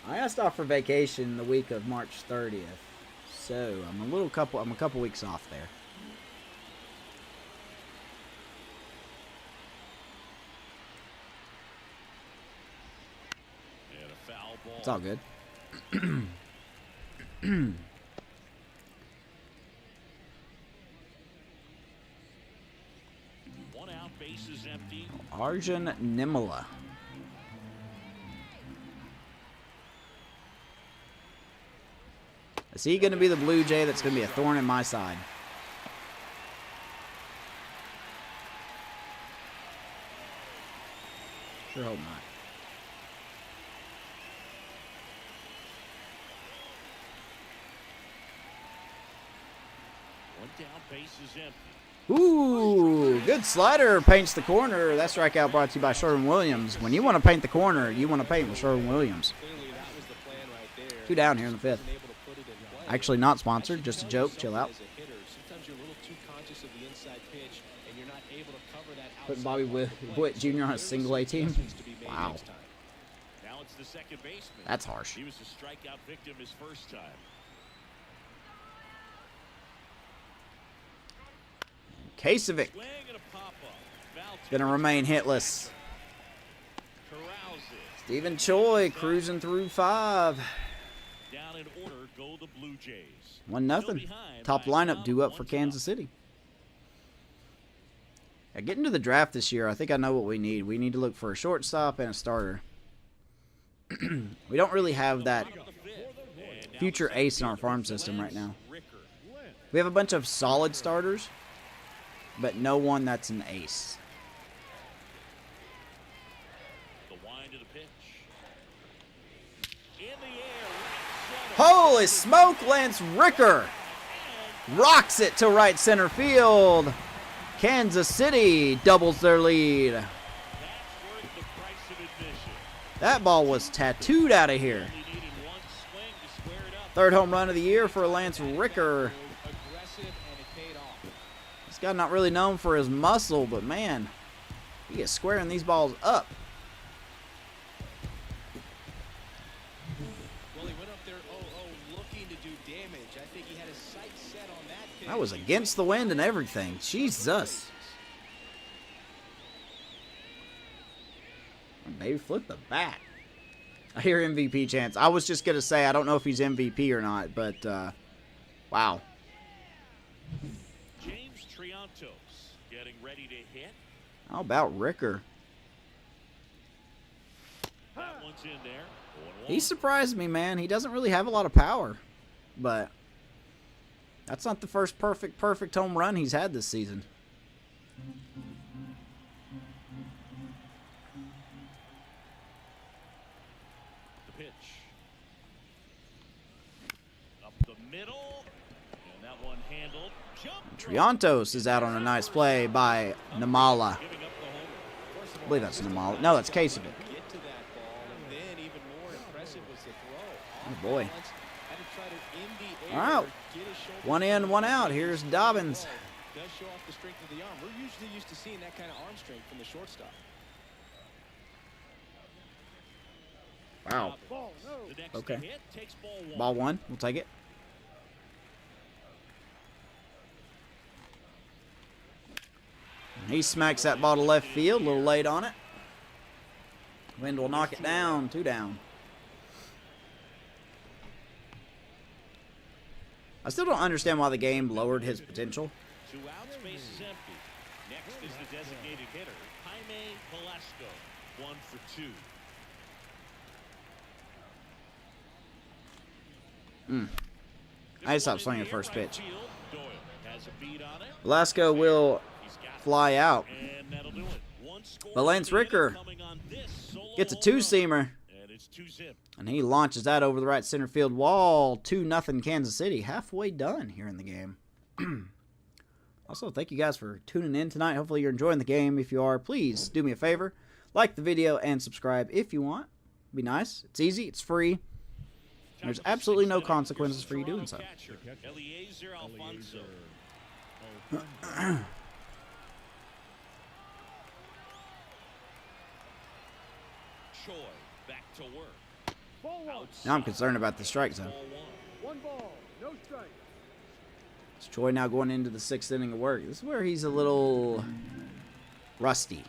I asked off for vacation the week of March 30th, so I'm a couple weeks off there. And a foul ball. It's all good. One out, base is empty. Arjun Nimala. Is he going to be the Blue Jay that's going to be a thorn in my side? Sure hope not. One down, base is empty. Ooh, good slider, paints the corner. That strikeout brought to you by Sherwin-Williams. When you want to paint the corner, you want to paint with Sherwin-Williams. Clearly, that was the plan right there. 2 down here in the 5th. Wasn't able to put it in play. Actually not sponsored, just a joke. Chill out. As a hitter, sometimes you're a little too conscious of the inside pitch, and you're not able to cover that Putting outside Bobby ball of the Witt plate. Jr. on a There's single A some team. adjustments to be made Wow. next time. Now it's the second baseman. That's harsh. He was the strikeout victim his first time. Kasovic Swing and a pop-up. Foul going to remain hitless. corrals it. Stephen Choi cruising through 5. Down in order go the Blue Jays. 1-0. Top lineup due up for Kansas City. Now, getting to the draft this year, I think I know what we need. We need to look for a shortstop and a starter. We don't really have that future ace in our farm system right now. We have a bunch of solid starters, but no one that's an ace. The wind of the pitch. In the air, right center. Holy smoke, Lance Ricker rocks it to right center field. Kansas City doubles their lead. That's worth the price of admission. That ball was tattooed out of here. Only needed one swing to square it up. 3rd home run of the year for Lance Ricker. Aggressive, and it paid off. This guy not really known for his muscle, but man, he is squaring these balls up. Well, he went up there 0-0 looking to do damage. I think he had his sights set on that pitch. That was against the wind and everything. Jesus. Maybe flip the bat. I hear MVP chants. I was just going to say, I don't know if he's MVP or not, but wow. James Triantos getting ready to hit. How about Ricker? That one's in there. 1-1. He surprised me, man. He doesn't really have a lot of power, but that's not the first perfect home run he's had this season. The pitch. Up the middle. And that one handled. Jump. Triantos is out on a nice play by Nimala. Giving up the homer. I believe that's Nimala. No, that's Kasovic. Get to that ball, and then even more impressive was the throw. Oh, boy. Had to try to in the All air, right. get his shoulder 1 in, 1 out. Here's Dobbins. Does show off the strength of the arm. We're usually used to seeing that kind of arm strength from the shortstop. Wow. Ball, no. The next Okay. hit takes ball 1. Ball 1. We'll take it. He smacks that ball to left field, a little late on it. Wind will knock it down, 2 down. I still don't understand why the game lowered his potential. 2 outs, base is empty. Next is the designated hitter, Jaime Velasco. 1 for 2. I just stopped swinging first pitch. Doyle has a beat on it. Velasco will He's got fly out. and that'll do it. 1 score But Lance for the inning Ricker coming on this solo gets a home run. 2-seamer. And it's 2-zip. And he launches that over the right center field wall. 2-0 Kansas City. Halfway done here in the game. Also, thank you guys for tuning in tonight. Hopefully you're enjoying the game. If you are, please do me a favor. Like the video and subscribe if you want. It'd be nice. It's easy. It's free. There's absolutely no consequences for you doing so. Eliezer Alfonso. Choi back to work. Ball 1. Now I'm concerned about the strike zone. Ball 1. 1 ball, no strike. It's Troy now going into the 6th inning of work. This is where he's a little rusty.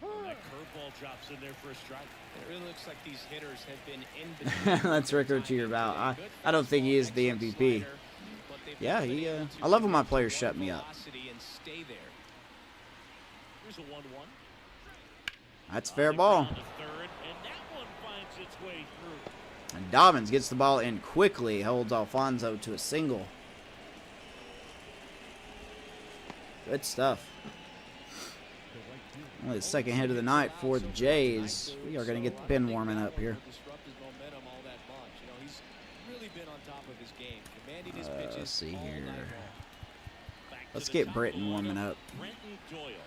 That curveball drops in there for a strike. It really looks like these hitters have been in between. That's Rick cheer about. I don't think he is the MVP. Yeah, I love when my players shut me up. Here's a 1-1. That's a fair ball. To third, and that one finds its way through. And Dobbins gets the ball in quickly, holds Alfonso to a single. Good stuff. Only the 2nd hit of the night for the Jays. We are going to get the pin warming up here. Let's see here. Let's get Britton warming up.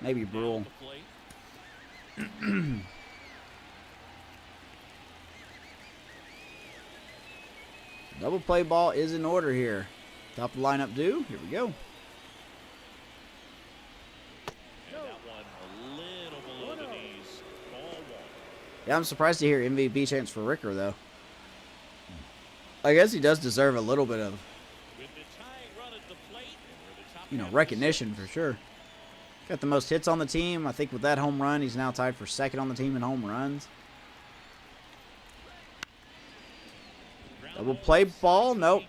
Maybe Brule. Double play ball is in order here. Top of the lineup due. Here we go. Yeah, I'm surprised to hear MVP chance for Ricker, though. I guess he does deserve a little bit of, recognition for sure. Got the most hits on the team. I think with that home run, he's now tied for 2nd on the team in home runs. Double play ball. Nope.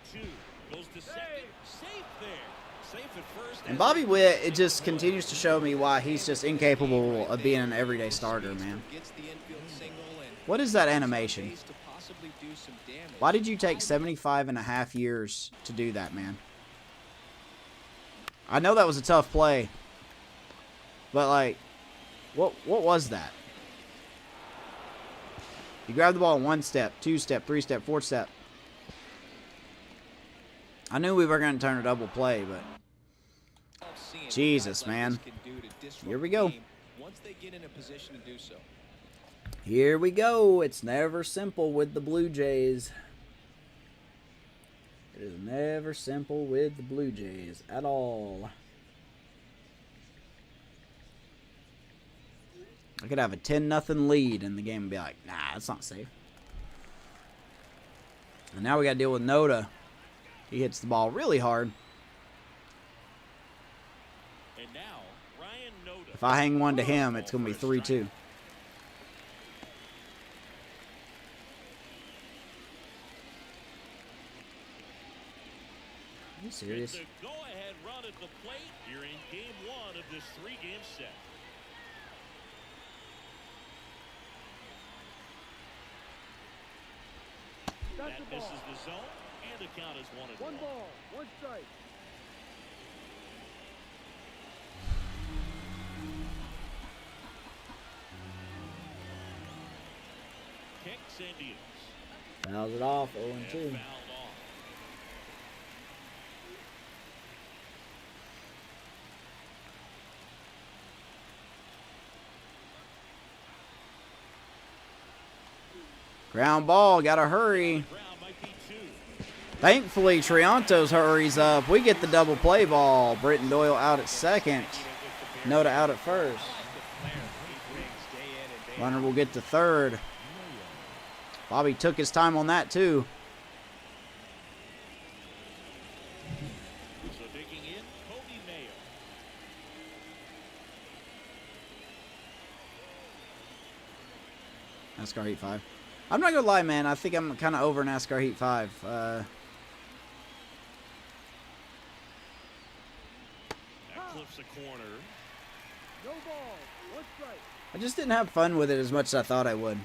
And Bobby Witt, it just continues to show me why he's just incapable of being an everyday starter, man. What is that animation? Why did you take 75.5 years to do that, man? I know that was a tough play, but like, what was that? You grab the ball in 1 step, 2 step, 3 step, 4 step. I knew we were going to turn a double play, but Jesus, man. Here we go. Here we go. It's never simple with the Blue Jays. It is never simple with the Blue Jays at all. I could have a 10-0 lead in the game and be like, nah, that's not safe. And now we got to deal with Noda. He hits the ball really hard. And now, Ryan Noda. If I hang one to him, it's going to be 3-2. Are you serious? It's a go-ahead run at the plate here in Game 1 of this 3-game set. That misses the zone, and the count is 1-1. 1 ball, 1 strike. Kicks and deals. Fouls it off, 0-2. And fouled off. Ground ball, gotta hurry. Ground might be 2. Thankfully, Triantos hurries up. We get the double play ball. Britton Doyle out at 2nd. Noda out at 1st. Runner will get to 3rd. Bobby took his time on that, too. NASCAR Heat 5. I'm not gonna lie, man. I think I'm kind of over NASCAR Heat 5. That clips a corner. No ball. One strike. I just didn't have fun with it as much as I thought I would.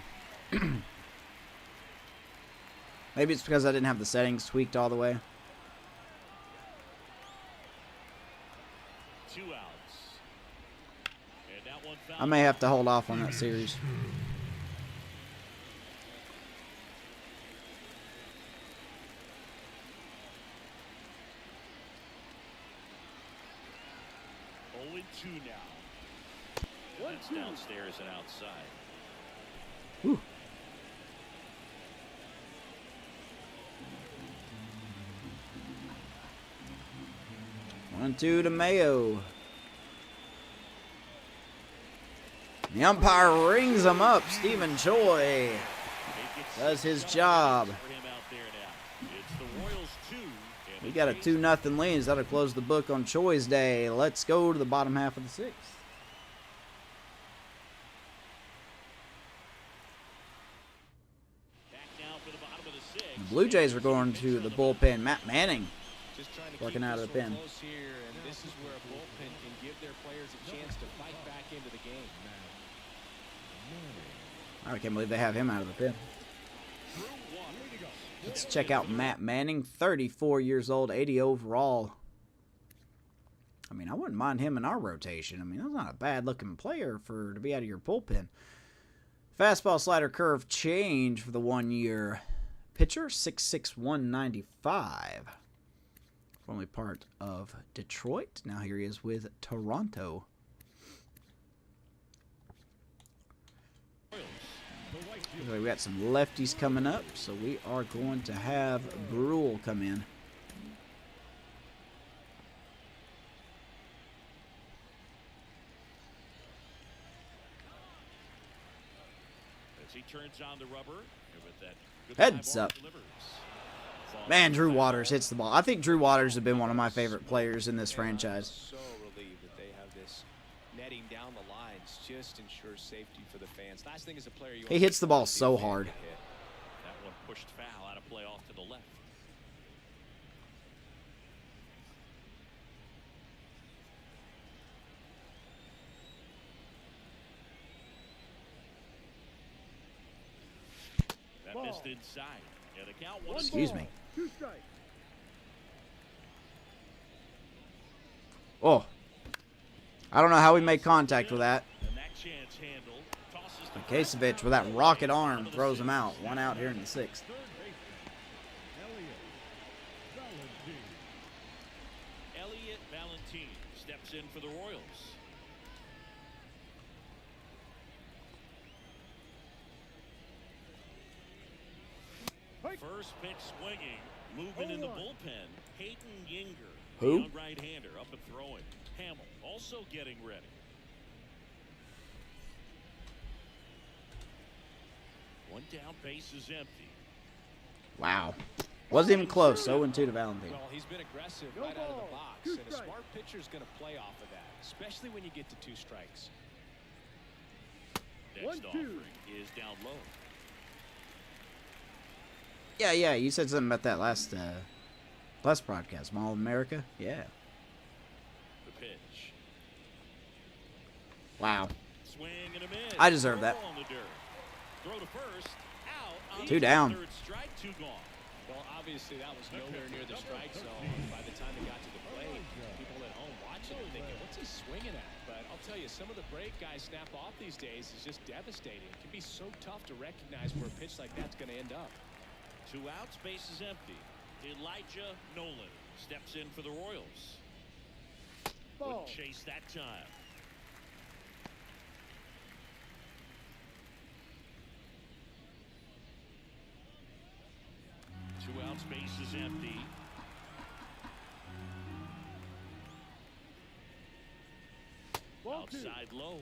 Maybe it's because I didn't have the settings tweaked all the way. 2 outs. And that one foul. I may have to hold off on that series. Oh, 2 now. That's downstairs and outside. Whew. One, two to Mayo. The umpire rings him up. Stephen Choi does his job. We got a 2-0 lead. That'll close the book on Choi's day. Let's go to the bottom half of the 6th. The Blue Jays are going to the bullpen. Matt Manning working out of the pen. Here, and this is where a bullpen can give their players a chance to fight back into the game. I can't believe they have him out of the pen. Let's check out Matt Manning, 34 years old, 80 overall. I mean, I wouldn't mind him in our rotation. I mean, that's not a bad-looking player to be out of your bullpen. Fastball, slider, curve change for the 1 year. Pitcher, 6'6", 195. Formerly part of Detroit. Now here he is with Toronto. So we got some lefties coming up, so we are going to have Brule come in. As he turns on the rubber, and with that good Heads fly ball up. delivers. Man, Drew Waters hits the ball. I think Drew Waters has been one of my favorite players in this franchise. So relieved that they have this netting down the lines just ensures safety for the fans. Last thing is a player you He hits the ball so hard. That one pushed foul out of play off to the left. That Ball. missed inside. And the count One was Excuse me. 2 strikes. Oh. I don't know how we made contact with that. and that chance handled. Tosses to Kasevich with that rocket arm throws him out. 1 out here in the 6th. Elliot Valentin steps in for the Royals. First pitch swinging, moving in the bullpen. Hayden Yinger, Who? the young right-hander, up and throwing. Hamill also getting ready. One down, base is empty. Wow. Wasn't even close. 0-2 to Valentine. Well, he's been aggressive No right out of the ball. box, 2 and a strikes. smart pitcher is going to play off of that, especially when you get to 2 strikes. Next 1-2. offering is down low. Yeah, you said something about that last broadcast. Mall of America? Yeah. The pitch. Wow. Swing and a miss. I deserve that. Throw on the dirt. Throw to first. Out. On 2 the down. Third strike, 2 gone. Well, obviously that was nowhere near the strike zone by the time he got to the plate. People at home watching it thinking, what's he swinging at? But I'll tell you, some of the break guys snap off these days is just devastating. It can be so tough to recognize where a pitch like that's going to end up. 2 outs, base is empty. Elijah Nolan steps in for the Royals. Ball. Wouldn't chase that time. Two outs, base is empty. Ball 2. Outside low.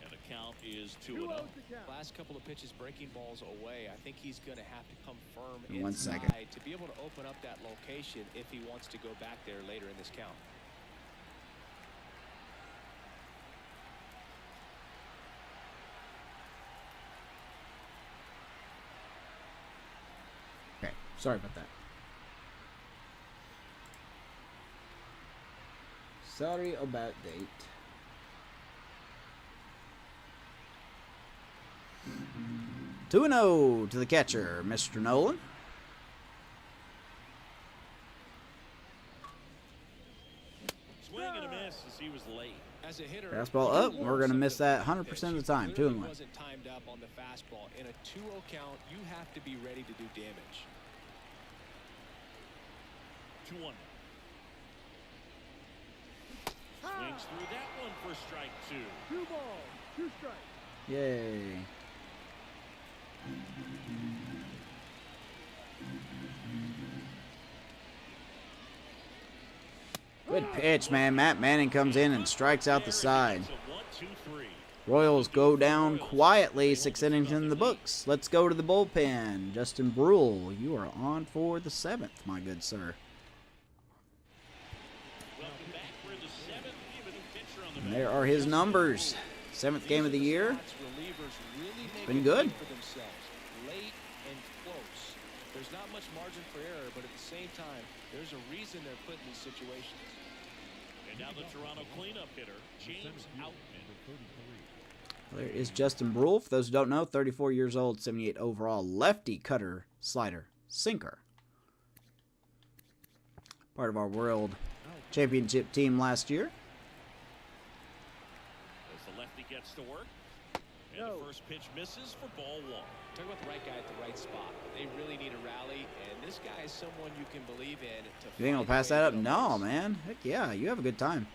And the count is 2-0. 2 outs to count. Last couple of pitches breaking balls away. I think he's going to have to come firm One inside second. to be able to open up that location if he wants to go back there later in this count. Sorry about that. Sorry about that. Two and 0 to the catcher, Mr. Nolan. Swing and a miss as he was late. As a hitter, Fastball up. We're going to miss that 100% of the time. 2 and 1. Wasn't timed up on the fastball. In a 2-0 count, you have to be ready to do damage. 2-1. Swings through that one for strike 2. 2 balls, 2 strikes. Yay. Good pitch, man. Matt Manning comes in and strikes out the side. Royals go down quietly. 6 innings in the books. Let's go to the bullpen. Justin Brule, you are on for the 7th, my good sir. And there are his numbers. 7th game of the year. It's been good. Late and close. There's not much margin for error, but at the same time, there's a reason they're put in these situations. And now the Toronto cleanup hitter, James Outman. There is Justin Brule. For those who don't know, 34 years old, 78 overall, lefty cutter, slider, sinker. Part of our World Championship team last year. As the lefty gets to work. And the first pitch misses for ball 1. Talk about the right guy at the right spot. They really need a rally, and this guy is someone you can believe in. You ain't gonna pass that up? No, man. Heck yeah, you have a good time.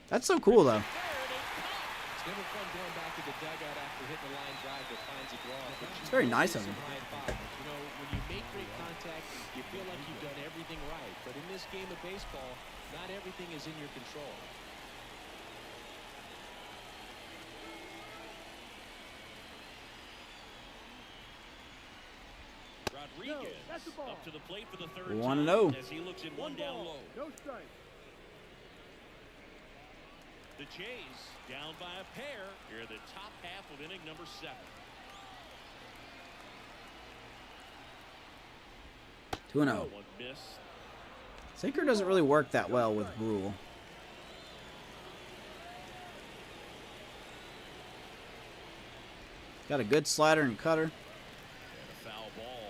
That's so cool, though. It's never fun going back to the dugout after hitting a line drive that finds a glove. It's very nice of him. You know, when you make great contact, you feel like you've done everything right. But in this game of baseball, not everything is in your control. Rodriguez that's the ball. up to the plate for the 3rd 1-0. time as he looks in 1 one down ball, low. no strike. The Jays down by a pair here in the top half of inning number 7. 2-0. One miss. Sinker doesn't really work that well with Brule. Got a good slider and cutter. And a foul ball.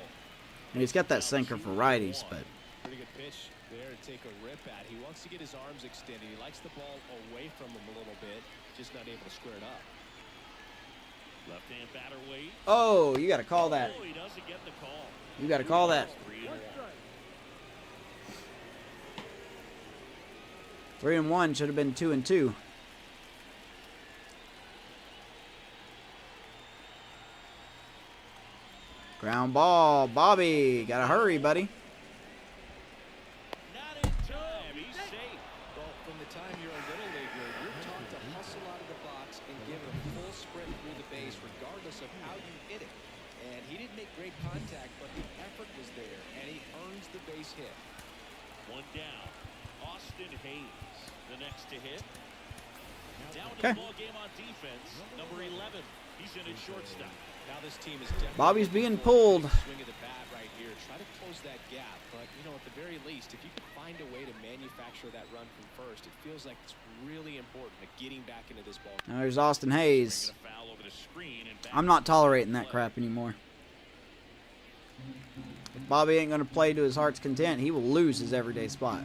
And he's got that sinker for righties, but Pretty good pitch there to take a rip at. He wants to get his arms extended. He likes the ball away from him a little bit, just not able to square it up. Left-hand batter waits. oh, you got to call that. Oh, he doesn't get the call. You got to call that. 3-1. 3-1 should have been 2-2. Ground ball, Bobby. Gotta hurry, buddy. Not in time. He's safe. Well, from the time you're a little leaguer, you're taught to hustle out of the box and give it a full sprint through the base, regardless of how you hit it. And he didn't make great contact, but the effort was there, and he earns the base hit. 1 down. Austin Hayes, the next to hit. Down to Okay. the ball game on defense. Number 11. He's in at shortstop. Now this team is definitely Bobby's being pulled. Swing of the bat right here. Try to close that gap, but you know, at the very least, if you can find a way to manufacture that run from first, it feels like it's really important to getting back into this ball. Now there's Austin Hayes. Bringing a foul over the screen and back I'm not tolerating that crap anymore. If Bobby ain't going to play to his heart's content, he will lose his everyday spot.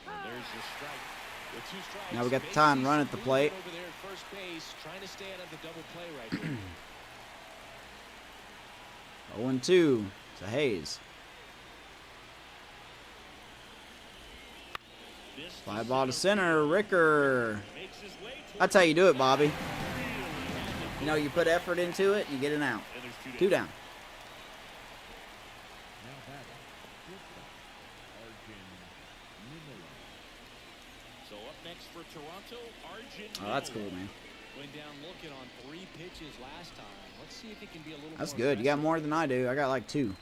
There's your strike. With 2 strikes, Now we got the time run at the plate. Over there at first base, trying to stay out of the double play right here. 0-2 to Hayes. This Fly ball to center, Ricker. makes his way toward That's how you do it, Bobby. You know, you put effort into it, you get an out. and there's 2 down. So up next for Toronto, Arjun. Oh, that's cool, man. Went down looking on 3 pitches last time. Let's see if he can be a little That's more good. You got aggressive. more than I do. I got like 2.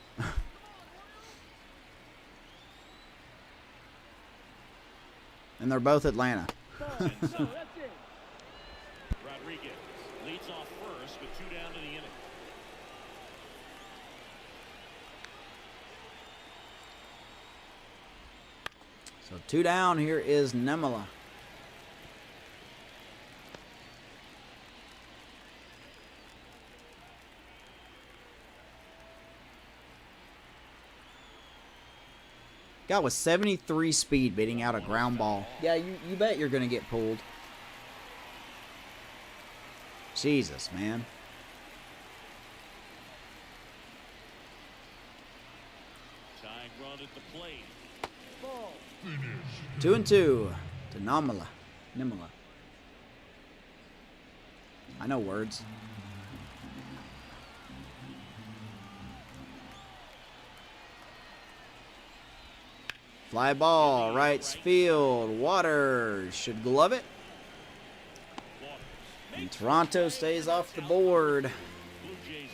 And they're both Atlanta. Ball, no, that's it. So 2 down. Here is Nemala. Guy with 73 speed beating out a ground ball. Yeah, you bet you're going to get pulled. Jesus, man. Tying run at the plate. Ball. 2-2 to Nemala. I know words. Fly ball, right field. Waters should glove it. And Toronto stays off the board.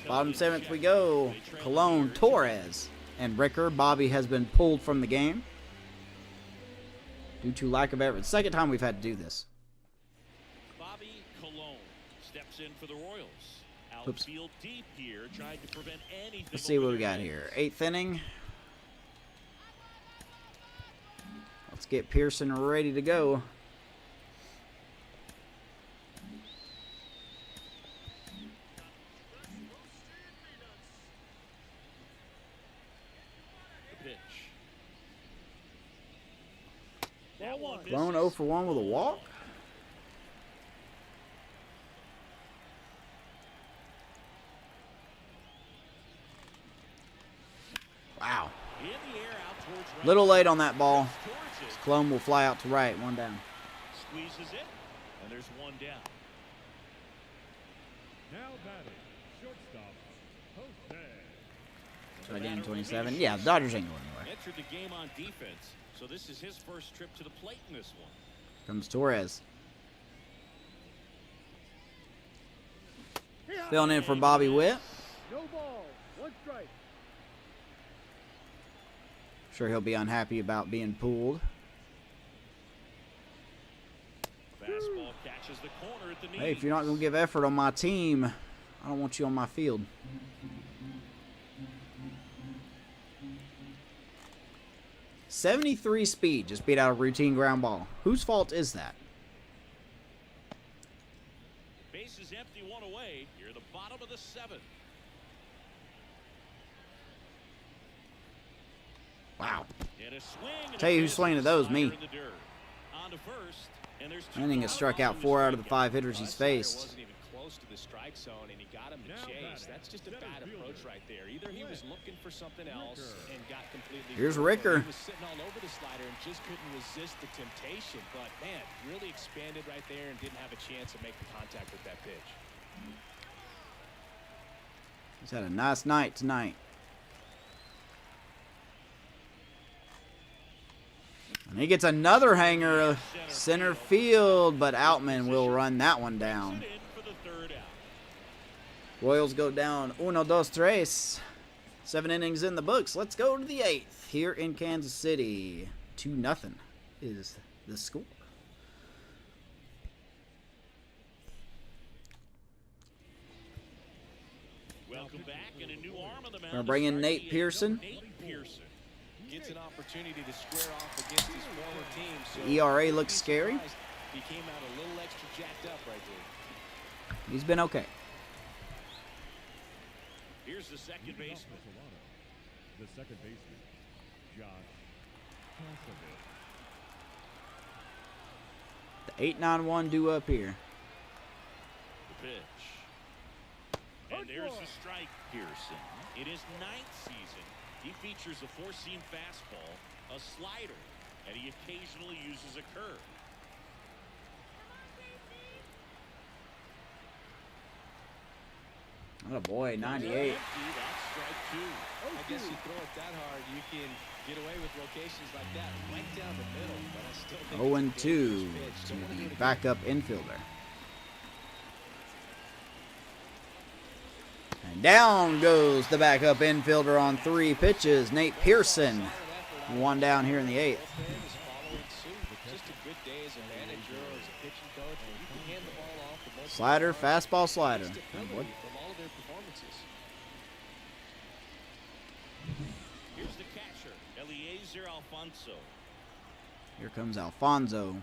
Bottom 7th we go. Colon, Torres, and Ricker. Bobby has been pulled from the game due to lack of effort. Second time we've had to do this. Bobby Colon steps in for the Royals. Oops. Outfield deep here, trying to prevent anything. Let's see what we over got their here. heads. 8th inning. Let's get Pearson ready to go. The pitch. That one Colon 0 for 1 with a walk. Wow. In the air out towards right. Little late on that ball. Towards it. Colon will fly out to right. 1 down. Squeezes it, and there's 1 down. Now batting. Shortstop. Jose. So again, 27. Yeah, the Dodgers ain't going anywhere. Entered the game on defense, so this is his first trip to the plate in this one. Comes Torres. Filling in for Bobby Witt. No ball. 1 strike. Sure he'll be unhappy about being pulled. Fastball catches the corner at the knees. Hey, if you're not going to give effort on my team, I don't want you on my field. .73 speed just beat out a routine ground ball. Whose fault is that? Base is empty, 1 away. You're the bottom of the 7th. Wow. And a swing. And Tell you a who's miss. swinging at those, me. Slider in the dirt. On to first, and there's 2 Manning has down. struck out 4 out of the 5 hitters he's faced. Wasn't even close to the strike zone, and he got him to Now chase. batting. That's just a bad approach right there. Either he was looking for something else and got completely. Here's fooled, or Ricker. He was sitting all over the slider and just couldn't resist the temptation. But man, really expanded right there and didn't have a chance to make the contact with that pitch. He's had a nice night tonight. And he gets another hanger center field, but Outman will run that one down. In for the 3rd out. Royals go down 1-2-3. 7 innings in the books. Let's go to the 8th here in Kansas City. 2-0 is the score. Welcome back, and a new arm on the mound. Gonna bring in to start Nate the Pearson. Nate Pearson. Gets an opportunity to square off against his former team. So The ERA looks be scary. surprised He came out a little extra jacked up right there. He's been okay. Here's the second baseman. The second baseman. Josh Cassavant. The 8-9-1 due up here. The pitch. And there's the strike, Pearson. In his 9th season, he features a 4-seam fastball, a slider, and he occasionally uses a curve. Oh boy, 98. Empty, that's strike 2. I guess you throw it that hard, you can get away with locations like that, right down the middle. But I still think 0-2 it's a dangerous pitch. to Don't wanna do it the again. backup infielder. And down goes the backup infielder on 3 pitches. Nate Pearson. 1 down here in the 8th. Bullpen is following suit. Just a good day as a manager or as a pitching coach where you can hand the ball off to multiple Slider, guys. fastball, slider. Stability Oh, boy. from all of their performances. Here's the catcher, Eliezer Alfonso. Here comes Alfonso.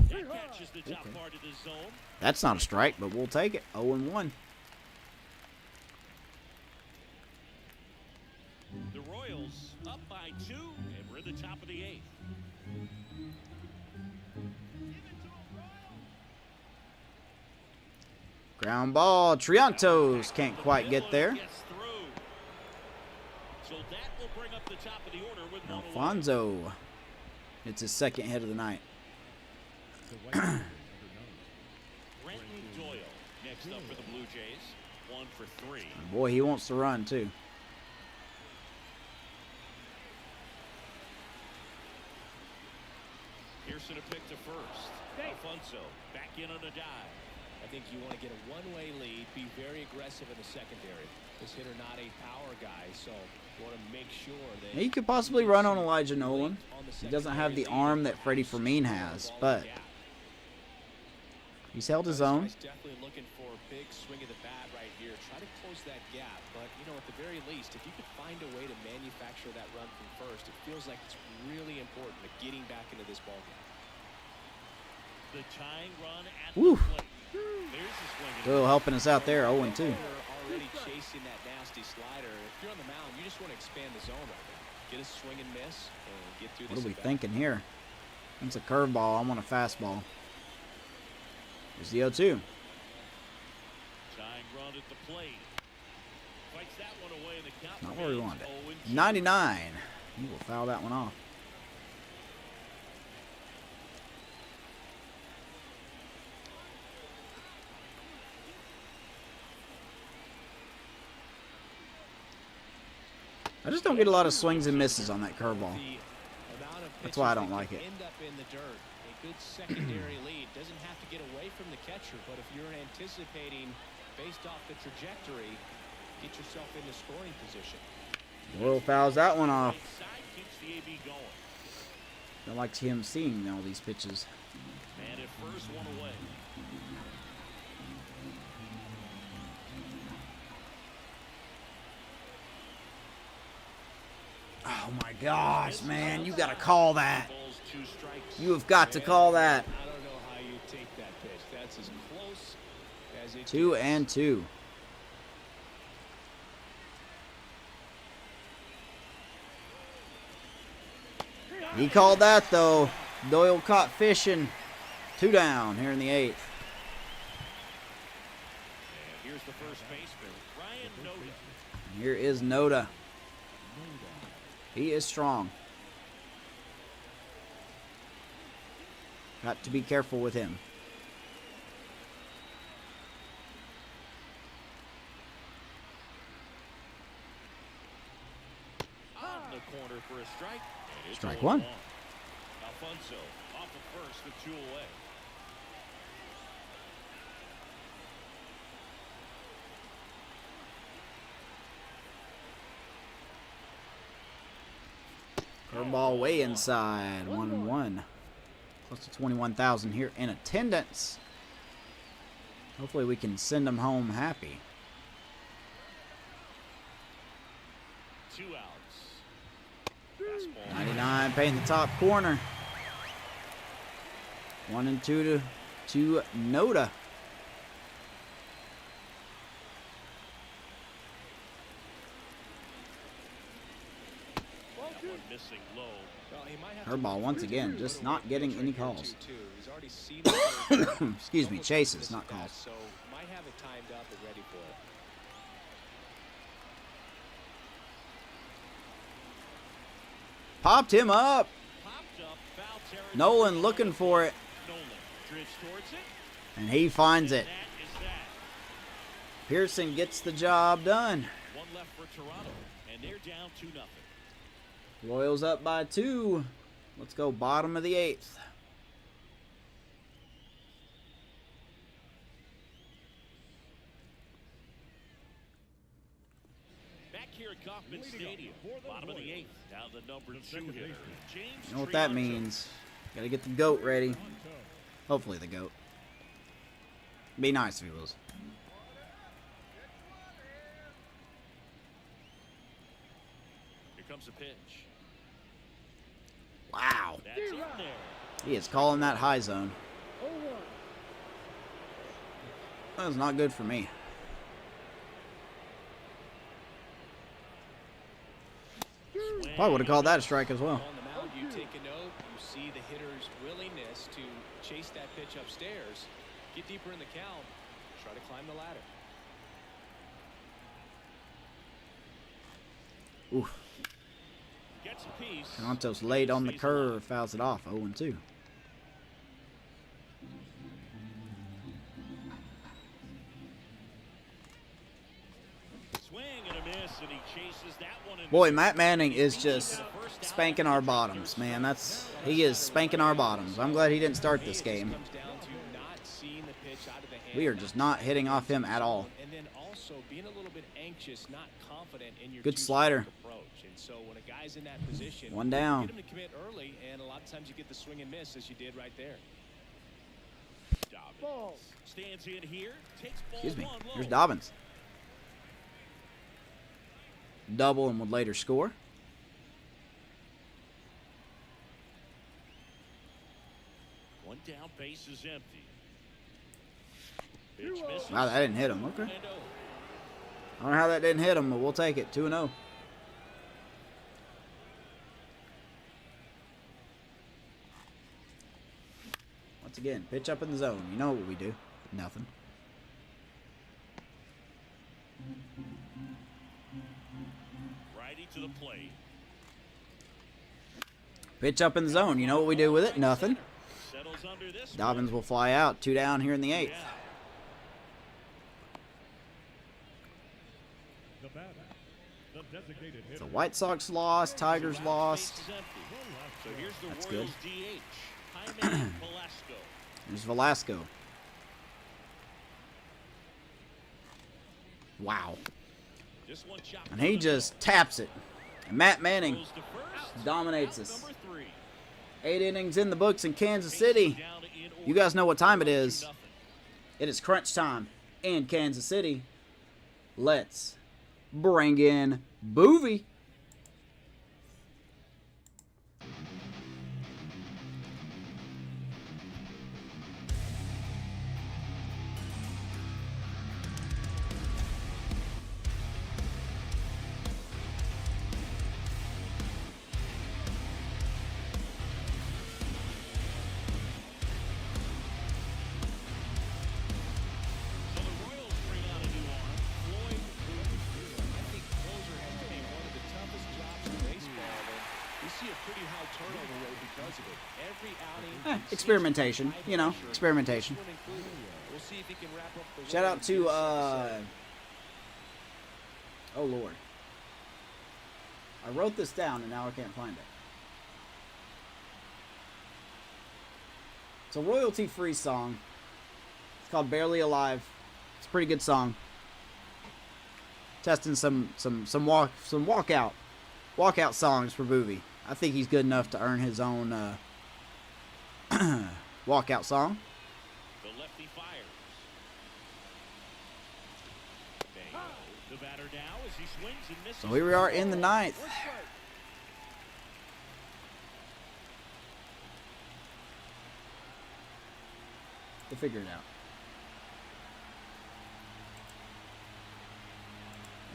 That catches the top part of the zone. That's not a strike, but we'll take it. 0-1. The Royals up by 2, and we're at the top of the 8th. Ground ball. Triantos can't quite get there. Gets through. So that will bring up the top of the order with one away. Alfonso. It's his second hit of the night. The White Sox, Brenton Doyle next up for the Blue Jays. 1 for 3. Boy, he wants to run too. Pearson a pick to first. Alfonso back in on a dive. I think you want to get a one-way lead, be very aggressive in the secondary. This hitter not a power guy, so you want to make sure that He could possibly run on Elijah Nolan. He doesn't have the arm that Freddie Fermin has, but he's held his own. Definitely looking for a big swing of the bat right here. Try to close that gap, but you know, at the very least, if you could find a way to manufacture that run from first, it feels like it's really important to getting back into this ballgame. The tying run at Woo. the plate. There's the swing. Doyle helping us out there, 0-2. Already chasing that nasty slider. If you're on the mound, you just want to expand the zone right now. Get a swing and miss and get through What this are we at-bat. thinking here? That's a curveball. I want a fastball. Here's the 0-2. Tying run at the plate. Fights that one away in the count. Not where we remains wanted it. 0-2. 99. He will foul that one off. I just don't get a lot of swings and misses on that curveball. That's why I don't like it. End up in the dirt. A good secondary lead doesn't have to get away from the catcher, but if you're anticipating based off the trajectory, get yourself into scoring position. Doyle fouls that one off. Right side keeps the AB going. Don't like him seeing all these pitches. And at first, one away. Oh my gosh, man. You got to call that. Balls, 2 strikes. You have got to call that. I don't know how you take that pitch. That's as close as it 2-2. He called that though. Doyle caught fishing. 2 down here in the 8th. And here's the first baseman, Ryan Noda. Here is Noda. He is strong. Got to be careful with him. On the corner for a strike. And it's Strike 0-1. 1. Alfonso off of first with 2 away. Curveball way inside. 1-1. Close to 21,000 here in attendance. Hopefully we can send them home happy. 2 outs. Fastball. 99 painting the top corner. 1-2 to Noda. That one missing low. Well, he might have to Curveball once again, just not getting any calls. 2-2. He's already seen it. Excuse me, chases, not calls. So might have it timed up and ready for it. Popped him up. Popped up, foul territory. Nolan looking for it, Nolan drifts towards it. and he finds it. That is that. Pearson gets the job done. 1 left for Toronto, and they're down 2-0. Royals up by 2. Let's go bottom of the 8th. Back here at Kauffman Stadium, bottom of the 8th. Now the number 2 hitter, James. You know what that Trianto. means. Got to get the GOAT ready. Hopefully the GOAT. Be nice if he was. comes a pitch. Wow. That's in there. He is calling that high zone. 0-1. That was not good for me. Probably would have called that a strike as well. On the mound, you take a note. You see the hitter's willingness to chase that pitch upstairs, get deeper in the count, try to climb the ladder. Oof. Gets a piece. Santos late on the curve, fouls it off. 0-2. Swing and a miss, and he chases that one. Boy, Matt Manning is just spanking our bottoms, man. He is spanking our bottoms. I'm glad he didn't start this game. Comes down to not seeing the pitch out of the hand. We are just not hitting off him at all. And then also being a little bit anxious, not confident in your Good two-strike slider. approach. And so when a guy's in that position, One down. get him to commit early, and a lot of times you get the swing and miss as you did right there. Dobbins stands in here, takes ball Excuse me. one low. Here's Dobbins. Double and would later score. One down, base is empty. Pitch misses. Wow, that didn't hit him. Okay. And oh. I don't know how that didn't hit him, but we'll take it. 2-0. Once again, pitch up in the zone. You know what we do. Nothing. Righty to the plate. Pitch up in the zone. You know what we do with it? Nothing. Settles under this Dobbins will fly out. 2 down here in the 8th. Yeah. The batter, the designated hitter. The White Sox lost. Tigers lost. Base is empty. So here's the That's Royals good. DH. Jaime Velasco. There's Velasco. Wow. This one chopped And he just taps it. And Matt Manning goes to first. dominates Out us. number 3. 8 innings in the books in Kansas City. You guys know what time it is. It is crunch time in Kansas City. Let's bring in Boovie. So the Royals bring out a new arm. Floyd Boone. I think closer has to be one of the toughest jobs in baseball. And you see a pretty high turnover rate because of it. Every outing. Experimentation. You know, experimentation. This one included. We'll see if he can wrap up the Shout out to, Royals. oh Lord. I wrote this down and now I can't find it. It's a royalty-free song. It's called Barely Alive. It's a pretty good song. Testing some walkout songs for Boovie. I think he's good enough to earn his own walkout song. The lefty fires. Bingo. The batter now as he swings and misses. So here we are in the 9th. We'll figure it out.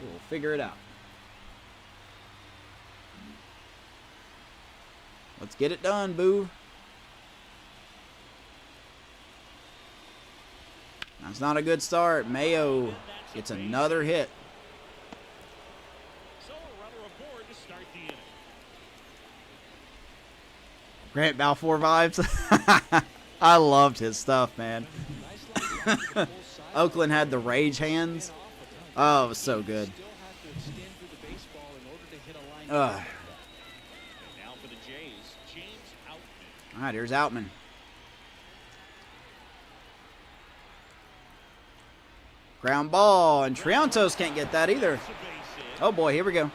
We'll figure it out. Let's get it done, Boo. That's not a good start. Mayo gets another hit. So a runner aboard to start the inning. Grant Balfour vibes. I loved his stuff, man. Oakland had the rage hands. Oh, it was so good. Still have to extend through the baseball in order to hit a line. Ugh. And now for the Jays, James Outman. All right, here's Outman. Ground ball, and Triantos can't get that either. It's a base hit. Oh boy, here we go.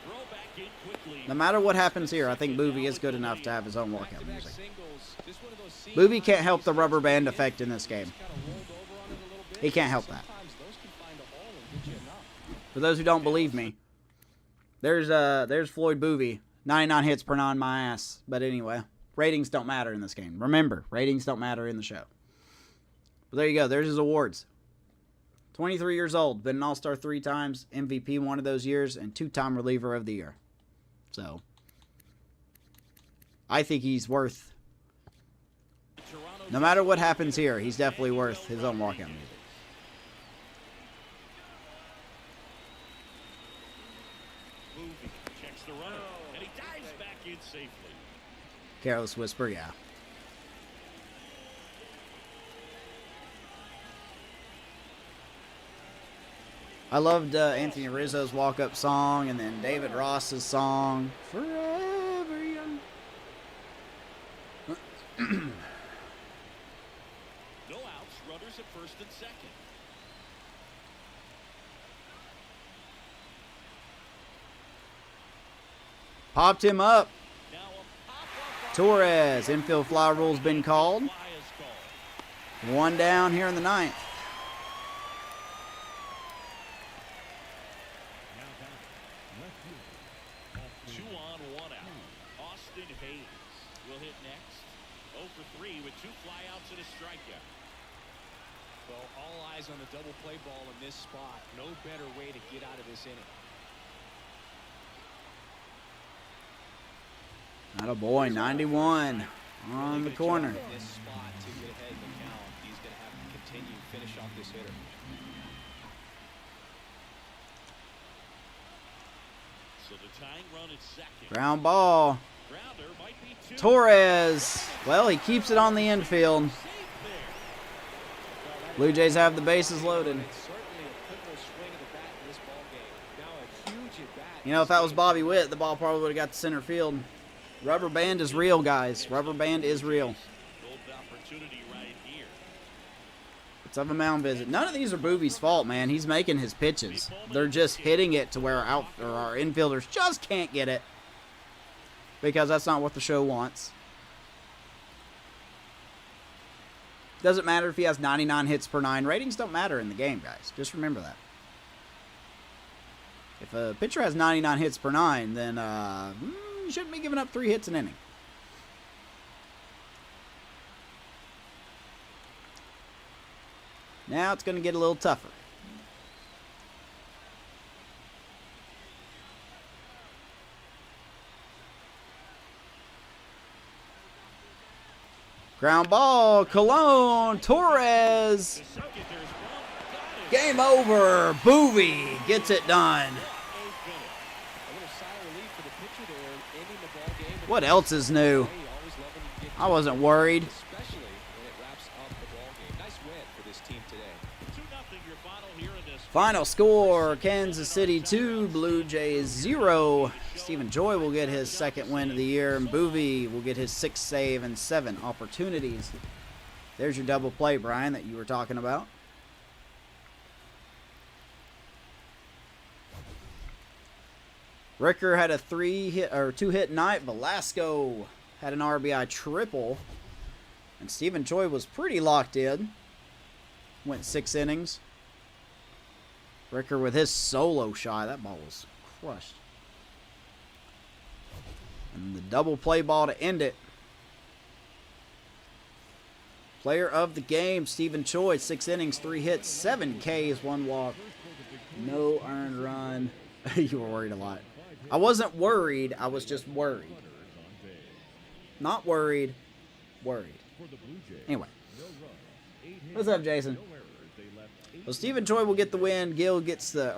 Throw back in quickly. No matter what happens here, I think Boovie is good enough to have his own walkout Back-to-back music. singles. Just one of those scenes Boovie can't where help the he's rubber band just effect in this game. kinda rolled over on it a little bit. He can't help that. Sometimes those can find a hole and get you enough. For those who don't believe me, There's Floyd Boovie. 99 hits per 9, my ass. But anyway, ratings don't matter in this game. Remember, ratings don't matter in the show. But there you go. There's his awards. 23 years old. Been an All-Star 3 times. MVP one of those years. And 2-time reliever of the year. So, I think he's worth... No matter what happens here, he's definitely worth his own walkout music. Checks the runner, and he dives back in safely. Careless Whisper, yeah. I loved Anthony Rizzo's walk-up song, and then David Ross's song, Forever Young. No outs, runners at first and second. Popped him up. Now a pop-up. Torres, infield fly rule's been called. Fly is called. One down here in the ninth. Now back. Left field. Off 2 on, 1 out. Austin Hayes will hit next. 0 for 3 with 2 flyouts and a strikeout. Well, all eyes on the double play ball in this spot. No better way to get out of this inning. Attaboy, 91 on the corner. In this spot to get ahead in the count. He's going to have to continue finish off this hitter. So the tying run at second. Ground ball. Grounder might be 2. Torres. Well, he keeps it on the infield. Safe there. Blue Jays have the bases loaded. It's certainly a pivotal swing of the bat in this ball game. Now a huge at bat. You know, if that was Bobby Witt, the ball probably would have got to center field. Rubber band is real, guys. Rubber band is real. Golden opportunity right here. Let's have a mound visit. None of these are Boovie's fault, man. He's making his pitches. They're just hitting it to where our infielders just can't get it. Because that's not what the show wants. Doesn't matter if he has 99 hits per 9. Ratings don't matter in the game, guys. Just remember that. If a pitcher has 99 hits per 9, then you shouldn't be giving up 3 hits an inning. Now it's going to get a little tougher. Ground ball, Colon, Torres. The circuit, there's one. Got it. Game over. Boovie gets it done. A finish. A little sigh of relief for the pitcher there, ending the ball game. What else is new? Hey, always love when you get I wasn't worried. especially when it wraps up the ball game. Nice win for this team today. 2-0 your final here in this. Final score, Kansas City 2, Blue Jays 0. Stephen Joy will get his second win of the year, and Boovie will get his 6th save and 7 opportunities. There's your double play, Brian, that you were talking about. Ricker had a 2-hit night. Velasco had an RBI triple. And Stephen Choi was pretty locked in. Went 6 innings. Ricker with his solo shot. That ball was crushed. And the double play ball to end it. Player of the game, Stephen Choi. 6 innings, 3 hits, 7 Ks, 1 walk. No earned run. You were worried a lot. I wasn't worried. I was just worried. Not worried. Worried. Anyway. What's up, Jason? Well, Stephen Choi will get the win. Heel gets the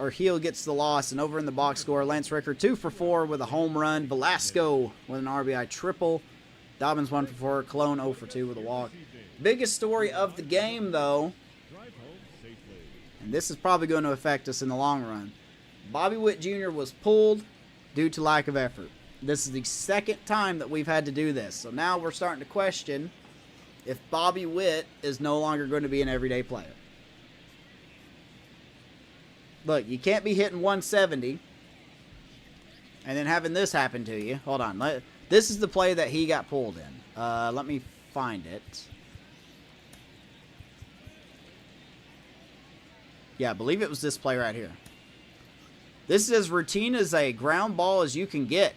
loss. And over in the box score, Lance Ricker 2 for 4 with a home run. Velasco with an RBI triple. Dobbins 1 for 4. Cologne 0 for 2 with a walk. Biggest story of the game, though, and this is probably going to affect us in the long run. Bobby Witt Jr. was pulled due to lack of effort. This is the 2nd time that we've had to do this. So now we're starting to question if Bobby Witt is no longer going to be an everyday player. Look, you can't be hitting 170 and then having this happen to you. Hold on. This is the play that he got pulled in. Let me find it. Yeah, I believe it was this play right here. This is as routine as a ground ball as you can get.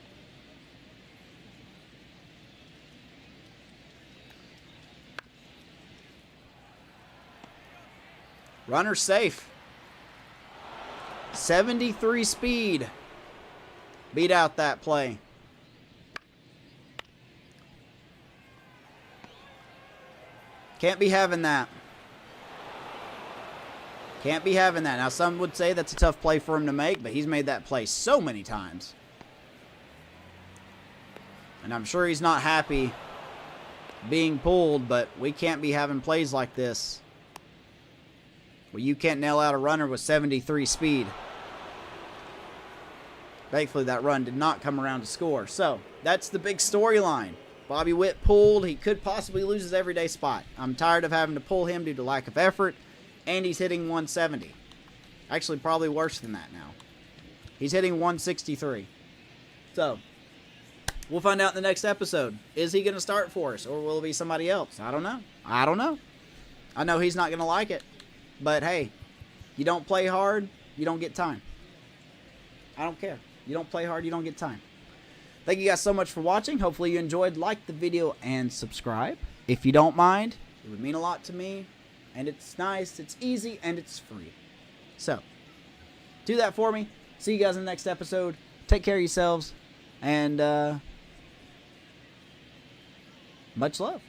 Runner safe. 73 speed. Beat out that play. Can't be having that. Can't be having that. Now, some would say that's a tough play for him to make, but he's made that play so many times. And I'm sure he's not happy being pulled, but we can't be having plays like this. Well, you can't nail out a runner with 73 speed. Thankfully, that run did not come around to score. So, that's the big storyline. Bobby Witt pulled. He could possibly lose his everyday spot. I'm tired of having to pull him due to lack of effort. And he's hitting 170. Actually, probably worse than that now. He's hitting 163. So, we'll find out in the next episode. Is he going to start for us, or will it be somebody else? I don't know. I don't know. I know he's not going to like it. But, hey, you don't play hard, you don't get time. I don't care. You don't play hard, you don't get time. Thank you guys so much for watching. Hopefully you enjoyed. Like the video and subscribe. If you don't mind, it would mean a lot to me. And it's nice, it's easy, and it's free. So, do that for me. See you guys in the next episode. Take care of yourselves. And, much love.